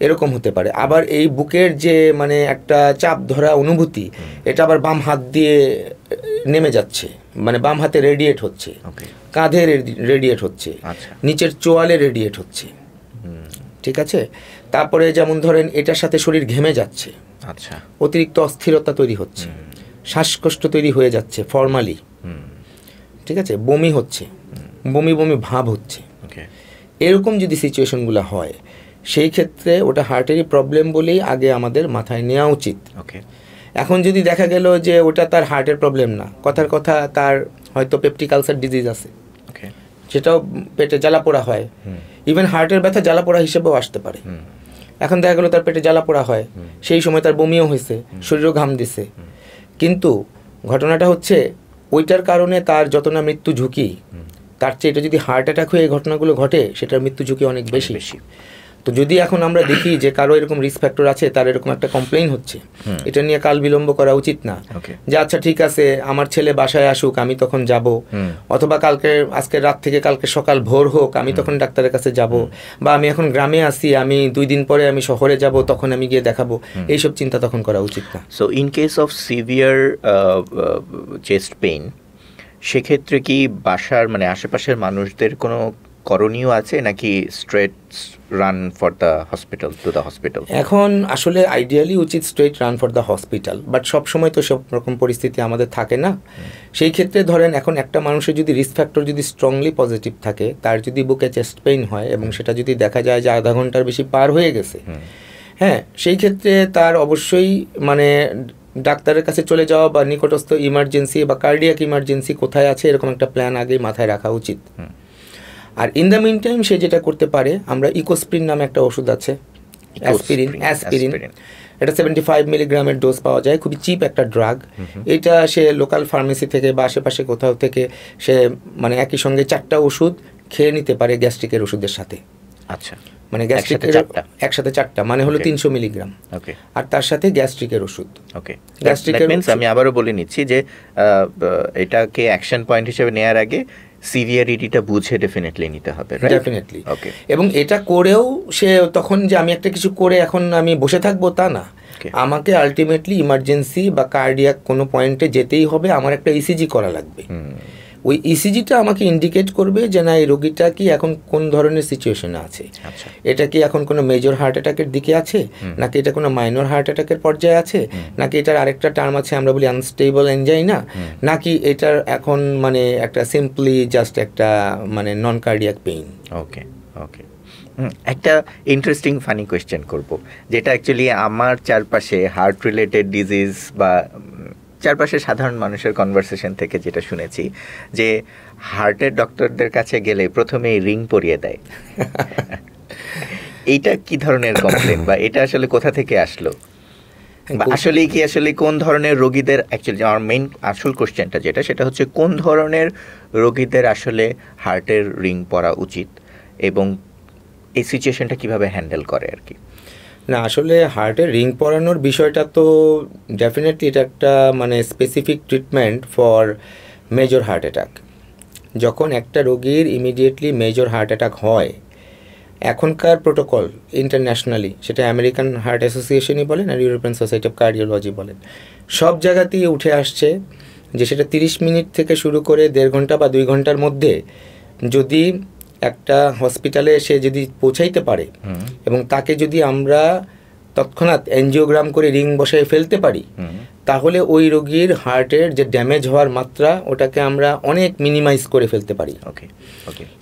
এরকম হতে পারে। আবার এই বুকের যে মানে একটা চাপ ধরা অনুভূতি, এটা আবার বাম হাত দিয়ে নেমে যাচ্ছে, মানে বাম হাতে রেডিয়েট হচ্ছে, কাঁধে রেডিয়েট হচ্ছে, নিচের চোয়ালে রেডিয়েট হচ্ছে, ঠিক আছে। তারপরে যেমন ধরেন এটার সাথে শরীর ঘেমে যাচ্ছে, আচ্ছা, অতিরিক্ত অস্থিরতা তৈরি হচ্ছে, শ্বাসকষ্ট তৈরি হয়ে যাচ্ছে ফর্মালি, ঠিক আছে, বমি হচ্ছে, বমি বমি ভাব হচ্ছে, এরকম যদি সিচুয়েশনগুলো হয়, সেই ক্ষেত্রে ওটা হার্টেরই প্রবলেম বলেই আগে আমাদের মাথায় নেওয়া উচিত। এখন যদি দেখা গেল যে ওটা তার হার্টের প্রবলেম না, কথার কথা তার হয়তো পেপটিক আলসার ডিজিজ আছে, সেটাও পেটে জ্বালা পোড়া হয়, ইভেন হার্টের ব্যথা জ্বালা পোড়া হিসেবেও আসতে পারে। এখন দেখা গেলো তার পেটে জ্বালা পোড়া হয়, সেই সময় তার বমিও হয়েছে, শরীরও ঘাম দিছে, কিন্তু ঘটনাটা হচ্ছে ওইটার কারণে তার যত না মৃত্যু ঝুঁকি, তার চেয়ে এটা যদি হার্ট অ্যাটাক হয়ে এই ঘটনাগুলো ঘটে, সেটার মৃত্যু ঝুঁকি অনেক বেশি। তো যদি এখন আমরা দেখি যে কারো এরকম রিস্ক ফ্যাক্টর আছে, তার এরকম একটা কমপ্লেইন হচ্ছে, এটা নিয়ে কাল বিলম্ব করা উচিত না, যে আচ্ছা ঠিক আছে আমার ছেলে বাসায় আসুক আমি তখন যাব, অথবা আজকে রাত থেকে কালকে সকাল ভোর হোক আমি তখন ডাক্তারের কাছে যাব, বা আমি এখন গ্রামে আসি আমি 2 দিন পরে আমি শহরে যাব তখন আমি গিয়ে দেখাবো, এইসব চিন্তা তখন করা উচিত না। So in case of severe chest pain, সেক্ষেত্রে কি বাসার মানে আশেপাশের মানুষদের কোনো করণীয় আছে, নাকি straight run for the hospital, to the hospital? এখন আসলে আইডিয়ালি উচিত straight run for the hospital, but সবসময় তো সব রকম পরিস্থিতি আমাদের থাকে না। সেই ক্ষেত্রে ধরেন এখন একটা মানুষের যদি রিস্ক ফ্যাক্টর যদি স্ট্রংলি পজিটিভ থাকে, তার যদি বুকে চেস্ট পেইন হয় এবং সেটা যদি দেখা যায় যে আধা ঘন্টার বেশি পার হয়ে গেছে, হ্যাঁ, সেই ক্ষেত্রে তার অবশ্যই মানে ডাক্তারের কাছে চলে যাওয়া, বা নিকটস্থ ইমার্জেন্সি বা কার্ডিয়াক ইমার্জেন্সি কোথায় আছে এরকম একটা প্ল্যান আগেই মাথায় রাখা উচিত। আর ইন দ্য মিন টাইম সে যেটা করতে পারে, আমরা ইকোস্প্রিন নামে একটা ওষুধ আছে, অ্যাসপিরিন, এটা 75 মিলিগ্রামের ডোজ পাওয়া যায়, খুবই চিপ একটা ড্রাগ। এটা সে লোকাল ফার্মেসি থেকে বা আশেপাশে কোথাও থেকে সে মানে একই সঙ্গে 4টা ওষুধ খেয়ে নিতে পারে গ্যাস্ট্রিকের ওষুধের সাথে। আচ্ছা, মানে গ্যাস্ট্রিকের একসাথে 4টা মানে হলো 300 মিলিগ্রাম, আর তার সাথে গ্যাস্ট্রিকের ওষুধ। গ্যাস্ট্রিকের মিন্স আমি আবারও বলে নিচ্ছি যে এটাকে অ্যাকশন পয়েন্ট হিসেবে নেওয়ার আগে সিভিয়ারিটিটা বুঝে ডেফিনেটলি নিতে হবে, ডেফিনেটলি। এবং এটা করেও সে তখন যে আমি একটা কিছু করে এখন আমি বসে থাকবো তা না, আমাকে আলটিমেটলি ইমার্জেন্সি বা কার্ডিয়াক কোনো পয়েন্টে যেতেই হবে, আমার একটা ইসিজি করা লাগবে। ওই ইসিজিটা আমাকে ইন্ডিকেট করবে যে না এই রোগীটা কি এখন কোন ধরনের সিচুয়েশনে আছে, এটা কি এখন কোনো মেজর হার্ট অ্যাটাকের দিকে আছে, নাকি এটা কোনো মাইনর হার্ট অ্যাটাকের পর্যায়ে আছে, নাকি এটার আরেকটা টার্ম আছে আমরা বলি আনস্টেবল এনজাইনা, নাকি এটার এখন মানে একটা সিম্পলি জাস্ট একটা মানে নন কার্ডিয়াক পেইন। ওকে, একটা ইন্টারেস্টিং ফানি কোয়েশ্চেন করব, যেটা অ্যাকচুয়ালি আমার চারপাশে হার্ট রিলেটেড ডিজিজ বা চারপাশে সাধারণ মানুষের কনভারসেশন থেকে যেটা শুনেছি, যে হার্টের ডক্টরদের কাছে গেলে প্রথমেই রিং পরিয়ে দেয়। এইটা কি ধরনের কমপ্লেন, বা এটা আসলে কোথা থেকে আসলো, বা আসলে কি আসলে কোন ধরনের রোগীদের, অ্যাকচুয়ালি আমার মেইন আসল কোশ্চেনটা যেটা, সেটা হচ্ছে কোন ধরনের রোগীদের আসলে হার্টের রিং পরা উচিত এবং এই সিচুয়েশনটা কিভাবে হ্যান্ডেল করে আর কি। না আসলে হার্টের রিং পরানোর বিষয়টা তো ডেফিনেটলি এটা একটা মানে specific treatment for major heart attack. যখন একটা রোগীর ইমিডিয়েটলি মেজর হার্ট অ্যাটাক হয়, এখনকার প্রোটোকল ইন্টারন্যাশনালি, সেটা আমেরিকান হার্ট অ্যাসোসিয়েশনই বলেন আর ইউরোপিয়ান সোসাইটি অফ কার্ডিওলজি বলেন, সব জায়গাতেই উঠে আসছে যে সেটা 30 মিনিট থেকে শুরু করে 1.5 ঘন্টা বা 2 ঘন্টার মধ্যে যদি একটা হসপিটালে সে যদি পৌঁছাইতে পারে এবং তাকে যদি আমরা তৎক্ষণাৎ এনজিওগ্রাম করে রিং বসায় ফেলতে পারি, তাহলে ওই রোগীর হার্টের যে ড্যামেজ হওয়ার মাত্রা ওটাকে আমরা অনেক মিনিমাইজ করে ফেলতে পারি।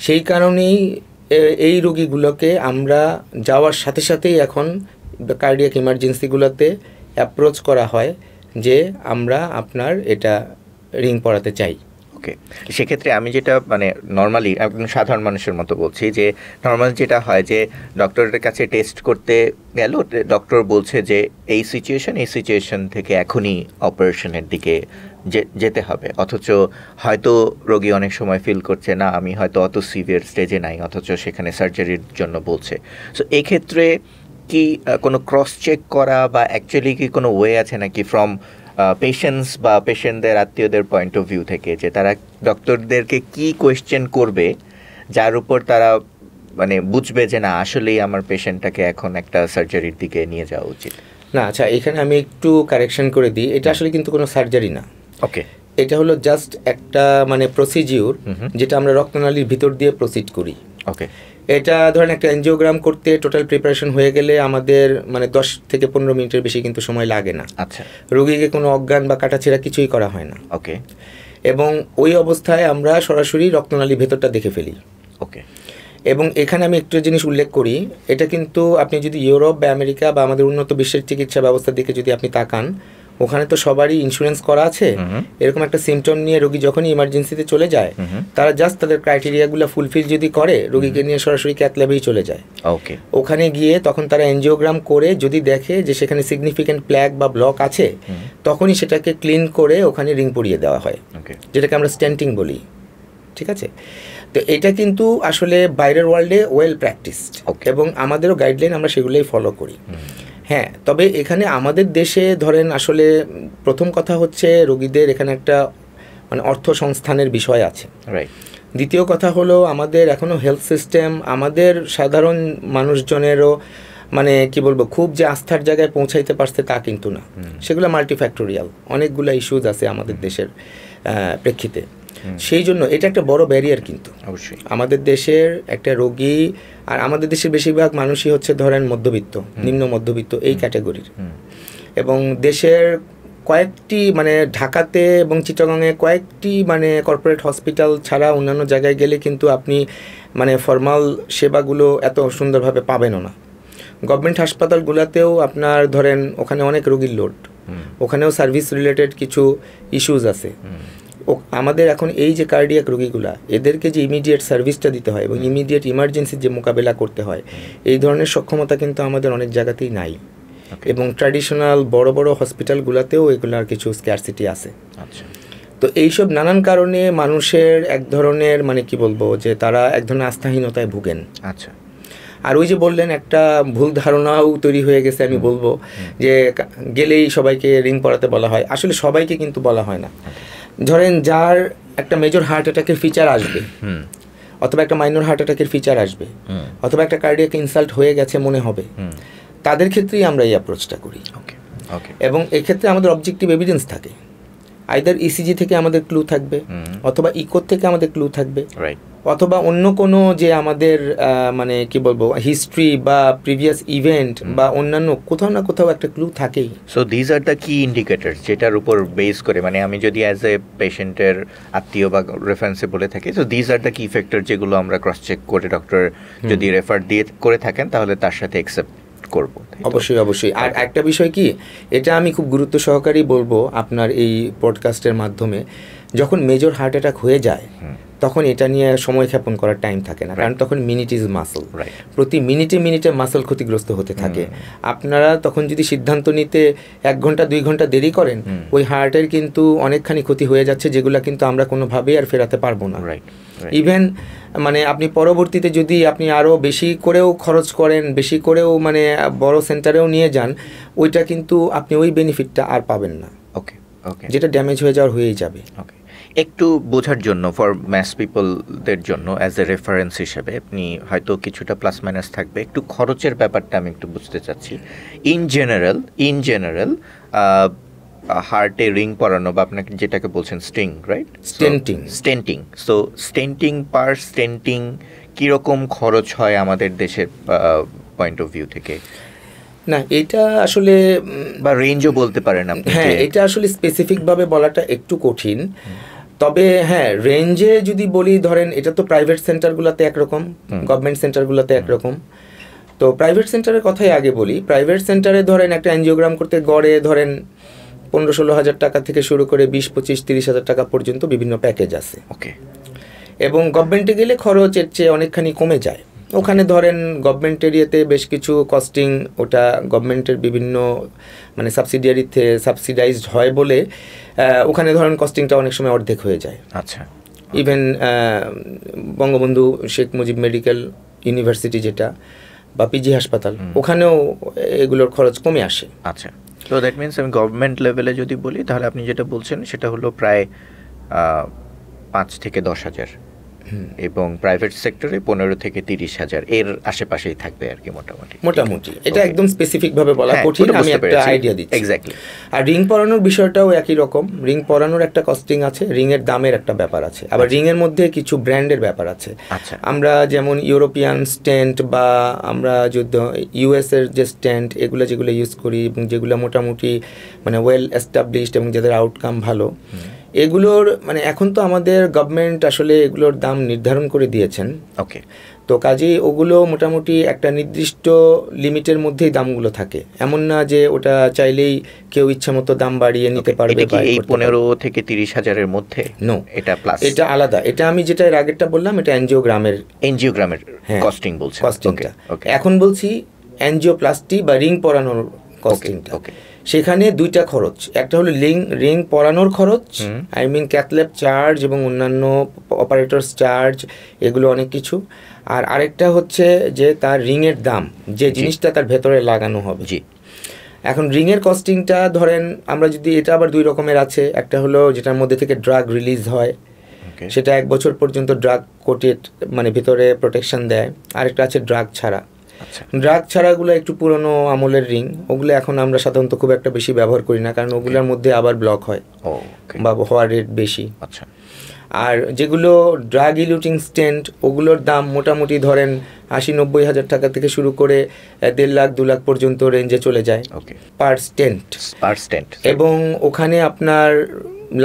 সেই কারণেই এই রোগীগুলোকে আমরা যাওয়ার সাথে সাথেই এখন কার্ডিয়াক ইমার্জেন্সিগুলোতে অ্যাপ্রোচ করা হয় যে আমরা আপনার এটা রিং পরাতে চাই। ওকে, সেক্ষেত্রে আমি যেটা মানে নর্মালি একদম সাধারণ মানুষের মতো বলছি যে নর্মাল যেটা হয় যে ডক্টরের কাছে টেস্ট করতে গেল, ডক্টর বলছে যে এই সিচুয়েশন থেকে এখনই অপারেশনের দিকে যেতে হবে, অথচ হয়তো রোগী অনেক সময় ফিল করছে না আমি হয়তো অত সিভিয়ার স্টেজে নাই, অথচ সেখানে সার্জারির জন্য বলছে। সো এক্ষেত্রে কি কোনো ক্রস চেক করা বা অ্যাকচুয়ালি কি কোনো ওয়ে আছে নাকি ফ্রম পেশেন্টস বা পেশেন্টদের আত্মীয়দের পয়েন্ট অফ ভিউ থেকে যে তারা ডক্টরদেরকে কি কোয়েশ্চেন করবে যার উপর তারা মানে বুঝবে যে না আসলেই আমার পেশেন্টটাকে এখন একটা সার্জারির দিকে নিয়ে যাওয়া উচিত? না, আচ্ছা, এখানে আমি একটু কারেকশন করে দিই, এটা আসলে কিন্তু কোনো সার্জারি না। ওকে, এটা হলো জাস্ট একটা মানে প্রসিডিউর যেটা আমরা রক্তনালীর ভিতর দিয়ে প্রসিড করি। ওকে, এটা ধরেন একটা এনজিওগ্রাম করতে টোটাল প্রিপারেশন হয়ে গেলে আমাদের মানে 10 থেকে 15 মিনিটের বেশি কিন্তু সময় লাগে না। আচ্ছা, রোগীকে কোনো অজ্ঞান বা কাটাছেঁড়া কিছুই করা হয় না। ওকে, এবং ওই অবস্থায় আমরা সরাসরি রক্তনালীর ভেতরটা দেখে ফেলি। ওকে, এবং এখানে আমি একটু জিনিস উল্লেখ করি, এটা কিন্তু আপনি যদি ইউরোপ বা আমেরিকা বা আমাদের উন্নত বিশ্বের চিকিৎসা ব্যবস্থার দিকে যদি আপনি তাকান, ওখানে তো সবারই ইন্স্যুরেন্স করা আছে। এরকম একটা সিমটম নিয়ে রোগী যখনই ইমার্জেন্সিতে চলে যায়, তারা জাস্ট তাদের ক্রাইটেরিয়াগুলো ফুলফিল যদি করে রোগীকে নিয়ে সরাসরি ক্যাথ ল্যাবেই চলে যায়। ওকে, ওখানে গিয়ে তখন তারা এনজিওগ্রাম করে যদি দেখে যে সেখানে সিগনিফিক্যান্ট প্ল্যাক বা ব্লক আছে, তখনই সেটাকে ক্লিন করে ওখানে রিং পরিয়ে দেওয়া হয়, যেটাকে আমরা স্ট্যান্টিং বলি। ঠিক আছে, তো এটা কিন্তু আসলে বাইরের ওয়ার্ল্ডে ওয়েল প্র্যাকটিসড এবং আমাদেরও গাইডলাইন আমরা সেগুলোই ফলো করি। হ্যাঁ, তবে এখানে আমাদের দেশে ধরেন আসলে প্রথম কথা হচ্ছে রোগীদের এখানে একটা মানে অর্থ সংস্থানের বিষয় আছে। দ্বিতীয় কথা হলো আমাদের এখনও হেলথ সিস্টেম আমাদের সাধারণ মানুষজনেরও মানে কি বলবো খুব যে আস্থার জায়গায় পৌঁছাইতে পারছে তা কিন্তু না, সেগুলো মাল্টিফ্যাক্টোরিয়াল, অনেকগুলো ইস্যুজ আছে আমাদের দেশের প্রেক্ষিতে। সেই জন্য এটা একটা বড় ব্যারিয়ার কিন্তু অবশ্যই আমাদের দেশের একটা রোগী, আর আমাদের দেশের বেশিরভাগ মানুষই হচ্ছে ধরেন মধ্যবিত্ত, নিম্ন মধ্যবিত্ত এই ক্যাটাগরির, এবং দেশের কয়েকটি মানে ঢাকাতে এবং চিটাগংয়ে কয়েকটি মানে কর্পোরেট হসপিটাল ছাড়া অন্যান্য জায়গায় গেলে কিন্তু আপনি মানে ফর্মাল সেবাগুলো এত সুন্দরভাবে পাবেনও না। গভর্নমেন্ট হাসপাতালগুলোতেও আপনার ধরেন ওখানে অনেক রোগীর লোড, ওখানেও সার্ভিস রিলেটেড কিছু ইস্যুজ আছে। আমাদের এখন এই যে কার্ডিয়াক রোগীগুলা, এদেরকে যে ইমিডিয়েট সার্ভিসটা দিতে হয় এবং ইমিডিয়েট ইমার্জেন্সির যে মোকাবেলা করতে হয়, এই ধরনের সক্ষমতা কিন্তু আমাদের অনেক জায়গাতেই নাই। এবং ট্র্যাডিশনাল বড় বড় হসপিটালগুলোতেও এগুলার কিছু স্ক্যারসিটি আছে। আচ্ছা, তো এইসব নানান কারণে মানুষের এক ধরনের মানে কি বলবো যে তারা এক ধরনের আস্থাহীনতায় ভুগেন। আচ্ছা, আর ওই যে বললেন একটা ভুল ধারণাও তৈরি হয়ে গেছে, আমি বলবো যে গেলেই সবাইকে রিং পরাতে বলা হয়, আসলে সবাইকে কিন্তু বলা হয় না। ধরেন যার একটা মেজর হার্ট অ্যাটাকের ফিচার আসবে, অথবা একটা মাইনর হার্ট অ্যাটাকের ফিচার আসবে, অথবা একটা কার্ডিয়াক ইনসাল্ট হয়ে গেছে মনে হবে, তাদের ক্ষেত্রেই আমরা এই অ্যাপ্রোচটা করি। এবং এক্ষেত্রে আমাদের অবজেক্টিভ এভিডেন্স থাকে, আইদার ইসিজি থেকে আমাদের ক্লু থাকবে, অথবা ইকো থেকে আমাদের ক্লু থাকবে, অথবা অন্য কোনো যে আমাদের মানে কি বলবো হিস্ট্রি বা প্রিভিয়াস ইভেন্ট বা অন্যান্য কোথাও না কোথাও একটা ক্লু থাকেই। সো দিজ আর দ্য কি ইন্ডিকেটরস যেটার উপর বেস করে মানে আমি যদি অ্যাজ এ পেশেন্টের আত্মীয় বা রেফারেন্সে বলে থাকি, সো দিজ আর দ্য কি ফ্যাক্টর যেগুলো আমরা ক্রস চেক করে ডক্টর যদি রেফার দিয়ে করে থাকেন তাহলে তার সাথে অ্যাকসেপ্ট করব। অবশ্যই অবশ্যই। আর একটা বিষয় কি, এটা আমি খুব গুরুত্ব সহকারেই বলবো আপনার এই পডকাস্টের মাধ্যমে, যখন মেজর হার্ট অ্যাটাক হয়ে যায় তখন এটা নিয়ে সময় ক্ষেপণ করার টাইম থাকে না, কারণ তখন মিনিট ইজ মাসল, প্রতি মিনিটে মিনিটে মাসল ক্ষতিগ্রস্ত হতে থাকে। আপনারা তখন যদি সিদ্ধান্ত নিতে 1 ঘন্টা 2 ঘন্টা দেরি করেন, ওই হার্টের কিন্তু অনেকখানি ক্ষতি হয়ে যাচ্ছে, যেগুলো কিন্তু আমরা কোনোভাবেই আর ফেরাতে পারবো না। ইভেন মানে আপনি পরবর্তীতে যদি আপনি আরও বেশি করেও খরচ করেন, বেশি করেও মানে বড় সেন্টারেও নিয়ে যান, ওইটা কিন্তু আপনি ওই বেনিফিটটা আর পাবেন না। ওকে ওকে, যেটা ড্যামেজ হয়ে যাওয়ার হয়েই যাবে। ওকে, একটু বোঝার জন্য ফর ম্যাস পিপলদের জন্য অ্যাজ এ রেফারেন্স হিসেবে আপনি হয়তো কিছুটা প্লাস মাইনাস থাকবে, একটু খরচের ব্যাপারটা আমি একটু বুঝতে চাচ্ছি। ইন জেনারেল হার্টে রিং পরানো বা আপনাকে যেটাকে বলছেন sting, right? Stenting. So stenting per stenting কীরকম খরচ হয় আমাদের দেশের পয়েন্ট অফ ভিউ থেকে? না, এটা আসলে বা রেঞ্জও বলতে পারেন আপনি। হ্যাঁ, এটা আসলে স্পেসিফিকভাবে বলাটা একটু কঠিন। তবে হ্যাঁ, রেঞ্জে যদি বলি, ধরেন এটা তো প্রাইভেট সেন্টারগুলোতে একরকম, গভর্নমেন্ট সেন্টারগুলোতে একরকম। তো প্রাইভেট সেন্টারের কথাই আগে বলি। প্রাইভেট সেন্টারে ধরেন একটা অ্যানজিওগ্রাম করতে গড়ে ধরেন 15-16 হাজার টাকা থেকে শুরু করে 20-25-30 হাজার টাকা পর্যন্ত বিভিন্ন প্যাকেজ আছে। ওকে। এবং গভর্নমেন্টে গেলে খরচ এর চেয়ে অনেকখানি কমে যায়। ওখানে ধরেন গভর্নমেন্ট এরিয়াতে বেশ কিছু কস্টিং, ওটা গভর্নমেন্টের বিভিন্ন মানে সাবসিডিয়ারিতে সাবসিডাইজড হয় বলে ওখানে ধরেন কস্টিংটা অনেক সময় অর্ধেক হয়ে যায়। আচ্ছা। Even Bangabandhu Sheikh Mujib medical university যেটা বা পিজি হাসপাতাল, ওখানেও এগুলোর খরচ কমে আসে। আচ্ছা। তো দ্যাট মিনস আমি গভর্নমেন্ট লেভেলে যদি বলি, তাহলে আপনি যেটা বলছেন সেটা হলো প্রায় 5 থেকে 10 হাজার, এবং প্রাইভেট সেক্টরে 15 থেকে 30 হাজার, এর আশেপাশেই থাকবে আর কি মোটামুটি। এটা একদম স্পেসিফিক ভাবে বলা কঠিন, আমি একটা আইডিয়া দিচ্ছি। এক্স্যাক্টলি। আর রিং পরানোর বিষয়টাও একই রকম। রিং পরানোর একটা কস্টিং আছে, রিং এর দামের একটা ব্যাপার আছে, আবার রিং এর মধ্যে কিছু ব্র্যান্ডের ব্যাপার আছে। আচ্ছা। আমরা যেমন ইউরোপিয়ান স্ট্যান্ড বা আমরা যদি ইউএস এর যে স্ট্যান্ড, এগুলো যেগুলো ইউজ করি এবং যেগুলো মোটামুটি মানে ওয়েল এস্টাবলিশড এবং যাদের আউটকাম ভালো, এগুলোর মানে এখন তো আমাদের গভর্নমেন্ট আসলে এগুলোর দাম নির্ধারণ করে দিয়েছেন। ওকে। তো কাজেই ওগুলো মোটামুটি একটা নির্দিষ্ট লিমিটের মধ্যেই দামগুলো থাকে, এমন না যে ওটা চাইলেই কেউ ইচ্ছা মতো দাম বাড়িয়ে নিতে পারবে। এই 15 থেকে 30 হাজারের মধ্যে? নো, এটা প্লাস, এটা আলাদা। এটা আমি যেটা এর আগেরটা বললাম, এটা এনজিওগ্রামের কস্টিং বলছেন। কস্টিংটা এখন বলছি এনজিওপ্লাস্টি বা রিং পরানোর কস্টিংটা। সেখানে দুইটা খরচ, একটা হলো রিং পরানোর খরচ, আই মিন ক্যাথল্যাব চার্জ এবং অন্যান্য অপারেটরস চার্জ, এগুলো অনেক কিছু। আর আরেকটা হচ্ছে যে তার রিংয়ের দাম, যে জিনিসটা তার ভেতরে লাগানো হবে। জি। এখন রিংয়ের কস্টিংটা ধরেন আমরা যদি, এটা আবার দুই রকমের আছে। একটা হলো যেটার মধ্যে থেকে ড্রাগ রিলিজ হয়, সেটা 1 বছর পর্যন্ত ড্রাগ কোটেড মানে ভিতরে প্রোটেকশন দেয়। আরেকটা আছে ড্রাগ ছাড়া। ড্রাগ ছাড়াগুলো একটু পুরনো আমলের রিং, ওগুলো এখন আমরা সাধারণত খুব একটা বেশি ব্যবহার করি না, কারণ ওগুলোর মধ্যে আবার ব্লক হয় বা হওয়ার রেট বেশি। আচ্ছা। আর যেগুলো ড্রাগ ইলুটিং স্টেন্ট, ওগুলোর দাম মোটামুটি ধরেন 80-90 হাজার টাকা থেকে শুরু করে 1.5 লাখ 2 লাখ পর্যন্ত রেঞ্জে চলে যায় পার স্টেন্ট। এবং ওখানে আপনার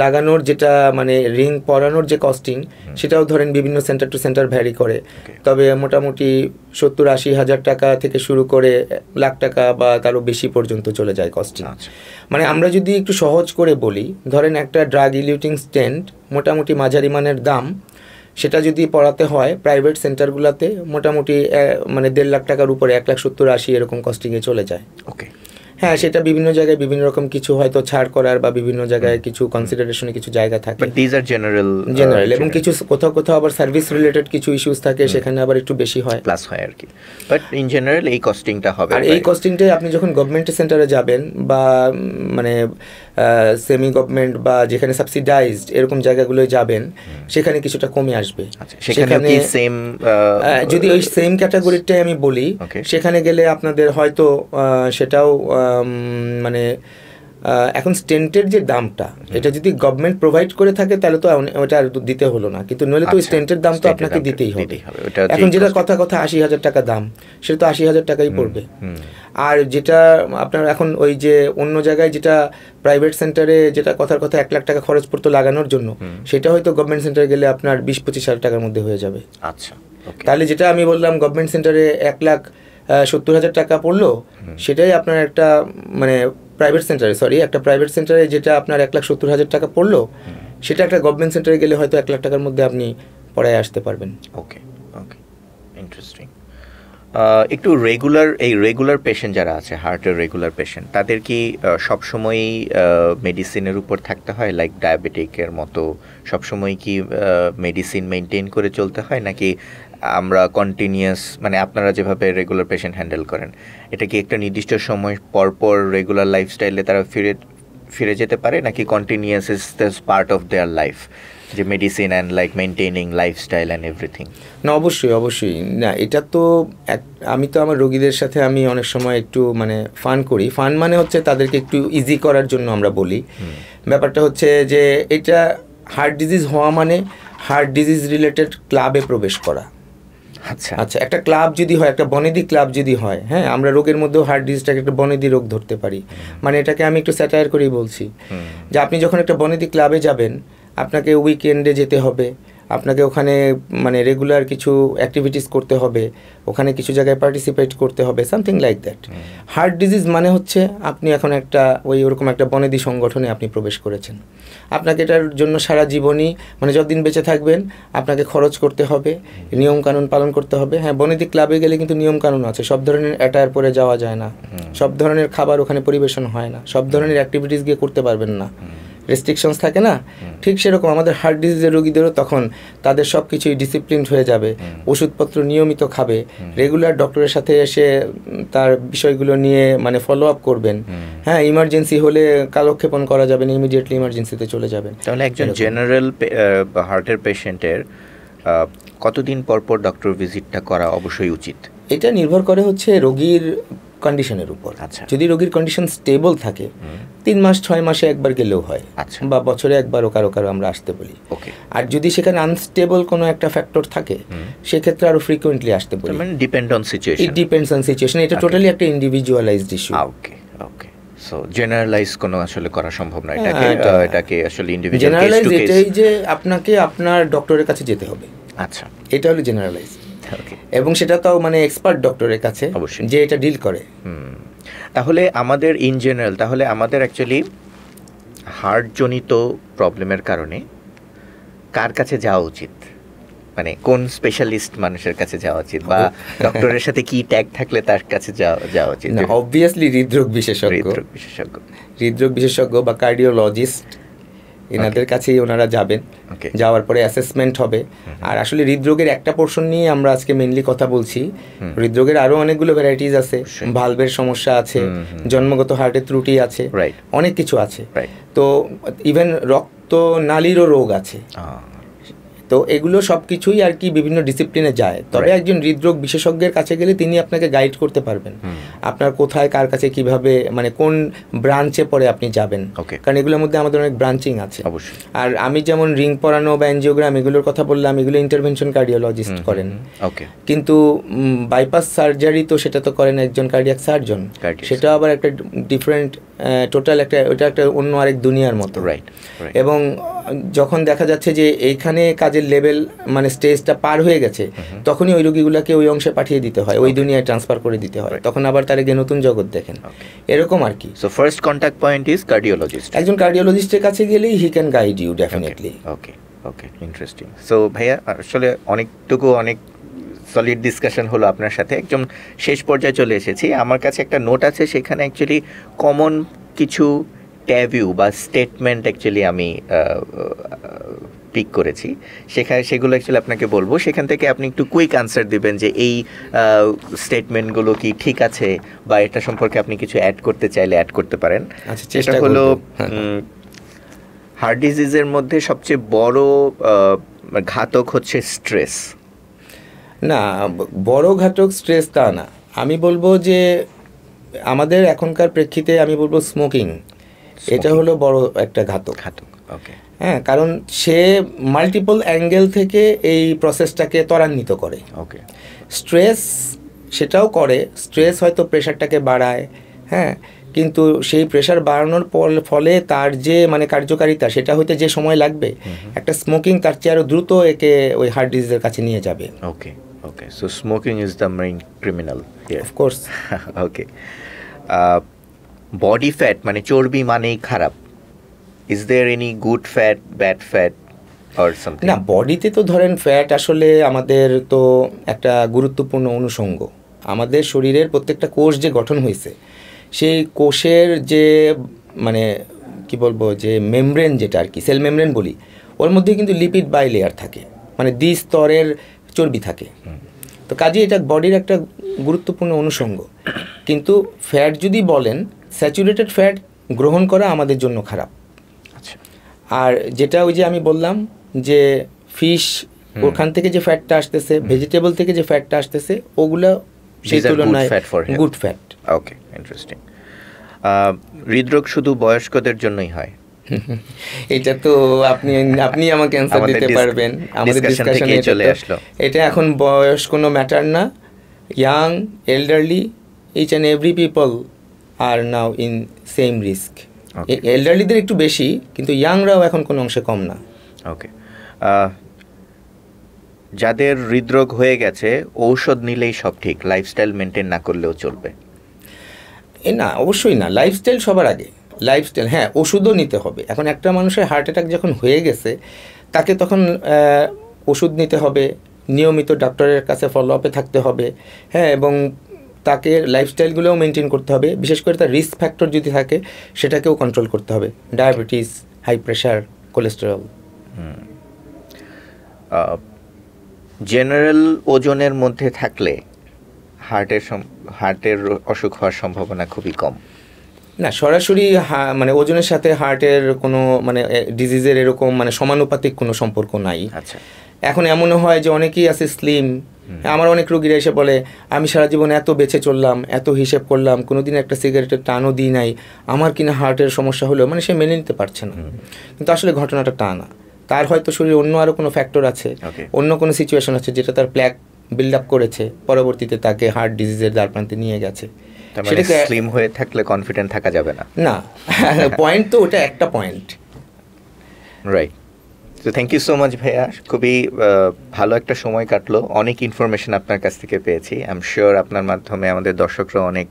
লাগানোর যেটা মানে রিং পরানোর যে কস্টিং, সেটাও ধরেন বিভিন্ন সেন্টার টু সেন্টার ভ্যারি করে। তবে মোটামুটি 70-80 হাজার টাকা থেকে শুরু করে 1 লাখ টাকা বা তারও বেশি পর্যন্ত চলে যায় কস্টিং। মানে আমরা যদি একটু সহজ করে বলি, ধরেন একটা ড্রাগ ইলিউটিং স্টেন্ট মোটামুটি মাঝারি মানের দাম, সেটা যদি পড়াতে হয় প্রাইভেট সেন্টারগুলোতে মোটামুটি মানে 1.5 লাখ টাকার উপরে 1,70,80 এরকম কস্টিংয়ে চলে যায়। ওকে। হ্যাঁ, সেটা বিভিন্ন জায়গায় বিভিন্ন রকম কিছু হয়তো ছাড় করার বা বিভিন্ন জায়গায় কিছু কনসিডারেশনে কিছু জায়গা থাকে, বাট দিস আর জেনারেল এবং কিছু কোথাও আবার সার্ভিস রিলেটেড কিছু ইস্যুস থাকে, সেখানে আবার একটু বেশি হয়, প্লাস হয় আর কি। বাট ইন জেনারেল এই কস্টিংটা হবে। আর এই কস্টিংটাই আপনি যখন গভর্নমেন্ট সেন্টারে যাবেন বা মানে সেমি গভর্নমেন্ট বা যেখানে সাবসিডাইজড এরকম জায়গাগুলোয় যাবেন, সেখানে কিছুটা কমে আসবে। সেখানে সেম যদি ওই সেম ক্যাটাগরিটাই আমি বলি, সেখানে গেলে আপনাদের হয়তো সেটাও মানে এখন স্টেন্টের যে দামটা, এটা যদি গভর্নমেন্ট প্রোভাইড করে থাকে তাহলে তো ওটা আর দিতে হলো না, কিন্তু নইলে তো স্টেন্টের দাম তো আপনাকে দিতেই হবে। এখন যেটা কথা 80 হাজার টাকা দাম, সেটা তো 80 হাজার টাকাই পড়বে। আর যেটা আপনার এখন ওই যে অন্য জায়গায় যেটা প্রাইভেট সেন্টারে যেটা কথার কথা 1 লাখ টাকা খরচ পড়তো লাগানোর জন্য, সেটা হয়তো গভর্নমেন্ট সেন্টারে গেলে আপনার 20-25 হাজার টাকার মধ্যে হয়ে যাবে। আচ্ছা। তাহলে যেটা আমি বললাম গভর্নমেন্ট সেন্টারে 1,70,000 হাজার টাকা পড়লো, সেটাই আপনার একটা মানে প্রাইভেট সেন্টারে যেটা আপনার 1,70,000 হাজার টাকা পড়লো, সেটা একটা গভর্নমেন্ট সেন্টারে গেলে হয়তো 1 লাখ টাকার মধ্যে আপনি পড়ায় আসতে পারবেন। ওকে, ইন্টারেস্টিং। একটু রেগুলার পেশেন্ট যারা আছে, হার্টের রেগুলার পেশেন্ট, তাদের কি সবসময়ই মেডিসিনের উপর থাকতে হয়, লাইক ডায়াবেটিকের মতো সবসময় কি মেডিসিন মেনটেন করে চলতে হয়, নাকি আমরা কন্টিনিউয়াস মানে আপনারা যেভাবে রেগুলার পেশেন্ট হ্যান্ডেল করেন, এটা কি একটা নির্দিষ্ট সময় পর রেগুলার লাইফস্টাইলে তারা ফিরে যেতে পারে, নাকি continuous is this part of their life? যে medicine and like maintaining lifestyle and everything? না, অবশ্যই না, এটা তো আমি তো আমার রোগীদের সাথে আমি অনেক সময় একটু মানে ফান করি। ফান মানে হচ্ছে তাদেরকে একটু ইজি করার জন্য আমরা বলি। ব্যাপারটা হচ্ছে যে এটা হার্ট ডিজিজ হওয়া মানে হার্ট ডিজিজ রিলেটেড ক্লাবে প্রবেশ করা। আচ্ছা, একটা ক্লাব যদি হয়, একটা বনেদি ক্লাব যদি হয়, হ্যাঁ, আমরা রোগের মধ্যেও হার্ট ডিজিজটাকে একটা বনেদি রোগ ধরতে পারি। মানে এটাকে আমি একটু স্যাটায়ার করেই বলছি যে আপনি যখন একটা বনেদি ক্লাবে যাবেন, আপনাকে উইকেন্ডে যেতে হবে, আপনাকে ওখানে মানে রেগুলার কিছু অ্যাক্টিভিটিস করতে হবে, ওখানে কিছু জায়গায় পার্টিসিপেট করতে হবে, something like that. Heart disease মানে হচ্ছে আপনি এখন একটা ওরকম একটা বনেদি সংগঠনে আপনি প্রবেশ করেছেন। আপনাকে এটার জন্য সারা জীবনই মানে যতদিন বেঁচে থাকবেন আপনাকে খরচ করতে হবে, নিয়মকানুন পালন করতে হবে। হ্যাঁ, বনেদি ক্লাবে গেলে কিন্তু নিয়মকানুন আছে, সব ধরনের অ্যাটায়ার পরে যাওয়া যায় না, সব ধরনের খাবার ওখানে পরিবেশন হয় না, সব ধরনের অ্যাক্টিভিটিস গিয়ে করতে পারবেন না, রেস্ট্রিকশনস থাকে না। ঠিক সেরকম আমাদের হার্ট ডিজিজের রোগীদেরও তখন তাদের সব কিছুই ডিসিপ্লিনড হয়ে যাবে, ওষুধপত্র নিয়মিত খাবে, রেগুলার ডক্টরের সাথে এসে তার বিষয়গুলো নিয়ে মানে ফলো আপ করবেন। হ্যাঁ, ইমার্জেন্সি হলে কালক্ষেপণ করা যাবে না, ইমিডিয়েটলি ইমার্জেন্সিতে চলে যাবেন। তাহলে একজন জেনারেল হার্টের পেশেন্টের কতদিন পর পর ডক্টর ভিজিটটা করা অবশ্যই উচিত? এটা নির্ভর করে হচ্ছে রোগীর কন্ডিশনের উপর। আচ্ছা, যদি রোগীর কন্ডিশন স্টেবল থাকে 3 মাস 6 মাসে একবার গেলেও হয়, আচ্ছা, বা বছরে একবারও কারো কারো আমরা আসতে বলি। ওকে। আর যদি সেখানে আনস্টেবল কোনো একটা ফ্যাক্টর থাকে সেক্ষেত্রে আরো ফ্রিকোয়েন্টলি আসতে বলি। মানে depend on situation. It depends on situation, এটা টোটালি একটা ইন্ডিভিজুয়ালাইজড ইস্যু। ওকে, ওকে। সো জেনারেলাইজ কোনো আসলে করা সম্ভব নয় এটাকে আসলে ইন্ডিভিজুয়াল জেনারেলাইজ এটাই যে আপনাকে আপনার ডক্টরের কাছে যেতে হবে। আচ্ছা, এটা হলো জেনারেলাইজ, এবং সেটা তো মানে এক্সপার্ট ডক্টরের কাছে যে এটা ডিল করে। তাহলে আমাদের ইন জেনারেল তাহলে আমাদের অ্যাকচুয়ালি হার্টজনিত প্রবলেমের কারণে কার কাছে যাওয়া উচিত? মানে কোন স্পেশালিস্ট মানুষের কাছে যাওয়া উচিত, বা ডক্টরের সাথে কি ট্যাগ থাকলে তার কাছে যাওয়া উচিত? না, অবভিয়াসলি হৃদরোগ বিশেষজ্ঞ বা কার্ডিওলজিস্ট, এনাদের কাছেই ওনারা যাবেন। যাওয়ার পরে অ্যাসেসমেন্ট হবে। আর আসলে হৃদরোগের একটা পোর্শন নিয়ে আমরা আজকে মেইনলি কথা বলছি। হৃদরোগের আরও অনেকগুলো ভ্যারাইটিস আছে, ভালভের সমস্যা আছে, জন্মগত হার্টের ত্রুটি আছে, অনেক কিছু আছে। তো ইভেন রক্ত নালীরও রোগ আছে। তো এগুলো সব কিছুই আর কি বিভিন্ন ডিসিপ্লিনে যায়। তবে একজন হৃদরোগ বিশেষজ্ঞের কাছে গেলে তিনি আপনাকে গাইড করতে পারবেন আপনার কোথায় কার কাছে কিভাবে মানে কোন ব্রাঞ্চে পরে আপনি যাবেন, কারণ এগুলোর মধ্যে আমাদের অনেক ব্রাঞ্চিং আছে। আর আমি যেমন রিং পরানো বা এনজিওগ্রাম এগুলোর কথা বললাম, এগুলো ইন্টারভেনশন কার্ডিওলজিস্ট করেন। কিন্তু বাইপাস সার্জারি তো সেটা তো করেন একজন কার্ডিয়াক সার্জন, সেটা আবার একটা ডিফারেন্ট টোটাল একটা ওটা একটা অন্য আরেক দুনিয়ার মতো। এবং যখন দেখা যাচ্ছে যে এইখানে কাজের লেভেল মানে স্টেজটা পার হয়ে গেছে, তখনই ওই রোগীগুলোকে ওই অংশে পাঠিয়ে দিতে হয়, ওই দুনিয়ায় ট্রান্সফার করে দিতে হয়, তখন আবার তারা গিয়ে নতুন জগৎ দেখেন, এরকম আর কি। So first contact point is cardiologist. একজন কার্ডিওলজিস্টের কাছে গেলেই he can guide you definitely. Okay, interesting. So ভাইয়া আসলে অনেক সলিড ডিসকাশন হলো আপনার সাথে, একদম শেষ পর্যায়ে চলে এসেছি। আমার কাছে একটা নোট আছে, সেখানে অ্যাকচুয়ালি কমন কিছু ট্যাভিউ বা স্টেটমেন্ট অ্যাকচুয়ালি আমি পিক করেছি, সেগুলো অ্যাকচুয়ালি আপনাকে বলবো, সেখান থেকে আপনি একটু কুইক আনসার দিবেন যে এই স্টেটমেন্টগুলো কি ঠিক আছে, বা এটা সম্পর্কে আপনি কিছু অ্যাড করতে চাইলে অ্যাড করতে পারেন। চেষ্টা হলো হার্ট ডিজিজের মধ্যে সবচেয়ে বড় ঘাতক হচ্ছে স্ট্রেস। না, বড় ঘাতক স্ট্রেস তা না, আমি বলবো যে আমাদের এখনকার প্রেক্ষিতে আমি বলবো স্মোকিং, এটা হলো বড় একটা ঘাতক। ওকে, হ্যাঁ, কারণ সে মাল্টিপল অ্যাঙ্গেল থেকে এই প্রসেসটাকে ত্বরান্বিত করে। ওকে, স্ট্রেস সেটাও করে, স্ট্রেস হয়তো প্রেশারটাকে বাড়ায়, হ্যাঁ, কিন্তু সেই প্রেশার বাড়ানোর ফলে তার যে মানে কার্যকারিতা সেটা হইতে যে সময় লাগবে, একটা স্মোকিং তার চেয়ে আরও দ্রুত একে ওই হার্ট ডিজিজের কাছে নিয়ে যাবে। Okay, so smoking is the main criminal here. Of course. Okay, body fat মানে চর্বি মানেই খারাপ। Is there any good fat, bad fat or something? না, বডিতে তো ধরেন ফ্যাট আসলে আমাদের তো একটা গুরুত্বপূর্ণ অনুষঙ্গ। আমাদের শরীরের প্রত্যেকটা কোষ যে গঠন হয়েছে, সেই কোষের যে মানে কি বলবো যে মেমব্রেন, যেটা আর কি সেল মেমব্রেন বলি, ওর মধ্যে কিন্তু লিপিড বাই লেয়ার থাকে, মানে দ্বিস্তরের চর্বি থাকে। তো কাজে এটা বডির একটা গুরুত্বপূর্ণ অনুষঙ্গ। কিন্তু ফ্যাট যদি বলেন, স্যাচুরেটেড ফ্যাট গ্রহণ করা আমাদের জন্য খারাপ। আর যেটা ওই যে আমি বললাম যে ফিশ ওখান থেকে যে ফ্যাটটা আসতেছে, ভেজিটেবল থেকে যে ফ্যাটটা আসতেছে, ওগুলো সেই তুলনায় গুড ফ্যাট। ওকে, ইন্টারেস্টিং। হৃদরোগ শুধু বয়স্কদের জন্যই হয়? এটা তো আপনি আমাকে অ্যান্সার দিতে পারবেন, আমাদের ডিসকাশনে চলে আসলো। এটা এখন বয়স কোনো ম্যাটার না, young, elderly, each and every people are now in same risk. এল্ডারলিদের একটু বেশি, কিন্তু ইয়াংরাও এখন কোনো অংশে কম না। ওকে, যাদের হৃদরোগ হয়ে গেছে ঔষধ নিলেই সব ঠিক, লাইফস্টাইল মেনটেন না করলেও চলবে? না, অবশ্যই না, লাইফস্টাইল সবার আগে। লাইফস্টাইল, হ্যাঁ, ওষুধও নিতে হবে। এখন একটা মানুষের হার্ট অ্যাটাক যখন হয়ে গেছে, তাকে তখন ওষুধ নিতে হবে, নিয়মিত ডক্টরের কাছে ফলো আপে থাকতে হবে, হ্যাঁ, এবং তাকে লাইফস্টাইলগুলোও মেনটেন করতে হবে। বিশেষ করে তার রিস্ক ফ্যাক্টর যদি থাকে সেটাকেও কন্ট্রোল করতে হবে, diabetes, high pressure, cholesterol. General ওজনের মধ্যে থাকলে হার্টের অসুখ হওয়ার সম্ভাবনা খুবই কম? না, সরাসরি মানে ওজনের সাথে হার্টের কোনো মানে ডিজিজের এরকম মানে সমানুপাতিক কোনো সম্পর্ক নাই। আচ্ছা, এখন এমনও হয় যে অনেকেই আছে স্লিম। আমার অনেক রোগীরা এসে বলে, আমি সারা জীবন এত বেঁচে চললাম, এত হিসেব করলাম, কোনোদিন একটা সিগারেটের টানও দিই নাই, আমার কিনা হার্টের সমস্যা হলো, মানে সে মেনে নিতে পারছে না। কিন্তু আসলে ঘটনাটা টা না, তার হয়তো শরীরে অন্য আরও কোনো ফ্যাক্টর আছে, অন্য কোনো সিচুয়েশন আছে যেটা তার প্ল্যাক বিল্ড আপ করেছে, পরবর্তীতে তাকে হার্ট ডিজিজের দ্বারপ্রান্তে নিয়ে গেছে। সেটাকে স্লিম হয়ে থাকলে কনফিডেন্ট থাকা যাবে না? না, পয়েন্ট তো ওটা একটা পয়েন্ট। রাইট। তো থ্যাংক ইউ সো মাচ ভাইয়া, খুবই ভালো একটা সময় কাটলো, অনেক ইনফরমেশন আপনার কাছ থেকে পেয়েছি। আই এম শিওর আপনার মাধ্যমে আমাদের দর্শকরা অনেক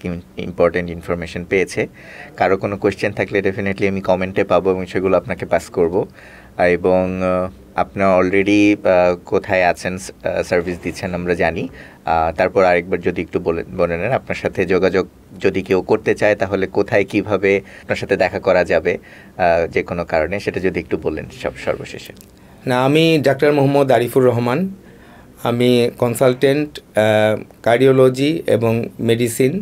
ইম্পর্টেন্ট ইনফরমেশন পেয়েছে। কারো কোনো কোয়েশ্চেন থাকলে ডেফিনেটলি আমি কমেন্টে পাবো এবং সেগুলো আপনাকে পাস করব। এবং আপনার অলরেডি কোথায় আছেন, সার্ভিস দিচ্ছেন আমরা জানি। তারপর আরেকবার যদি একটু বলে নেন, আপনার সাথে যোগাযোগ যদি কেউ করতে চায় তাহলে কোথায় কিভাবে আপনার সাথে দেখা করা যাবে যে কোনো কারণে, সেটা যদি একটু বলেন সর্বশেষে। না, আমি ডাক্তার মোহাম্মদ আরিফুর রহমান, আমি কনসালটেন্ট, কার্ডিওলজি এবং মেডিসিন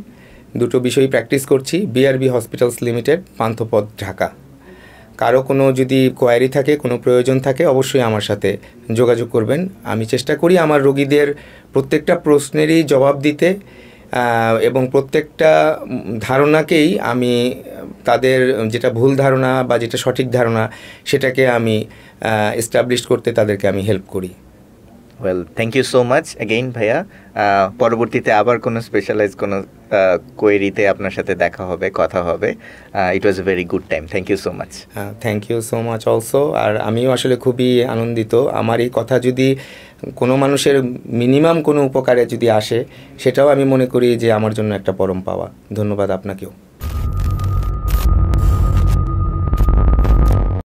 দুটো বিষয়ই প্র্যাকটিস করছি, BRB hospitals limited, Panthapath, Dhaka. কারো কোনো যদি কোয়ারি থাকে, কোনো প্রয়োজন থাকে, অবশ্যই আমার সাথে যোগাযোগ করবেন। আমি চেষ্টা করি আমার রোগীদের প্রত্যেকটা প্রশ্নেরই জবাব দিতে এবং প্রত্যেকটা ধারণাকেই আমি তাদের যেটা ভুল ধারণা বা যেটা সঠিক ধারণা সেটাকে আমি এস্টাবলিশ করতে তাদেরকে আমি হেল্প করি। Well, thank you so much again ভাইয়া। পরবর্তীতে আবার কোনো স্পেশালাইজ কোনো কোয়েরিতে আপনার সাথে দেখা হবে, কথা হবে। It was a very good time, thank you so much. Thank you so much also. আর আমিও আসলে খুবই আনন্দিত, আমার এই কথা যদি কোনো মানুষের মিনিমাম কোনো উপকারে যদি আসে, সেটাও আমি মনে করি যে আমার জন্য একটা পরম পাওয়া। ধন্যবাদ আপনাকেও।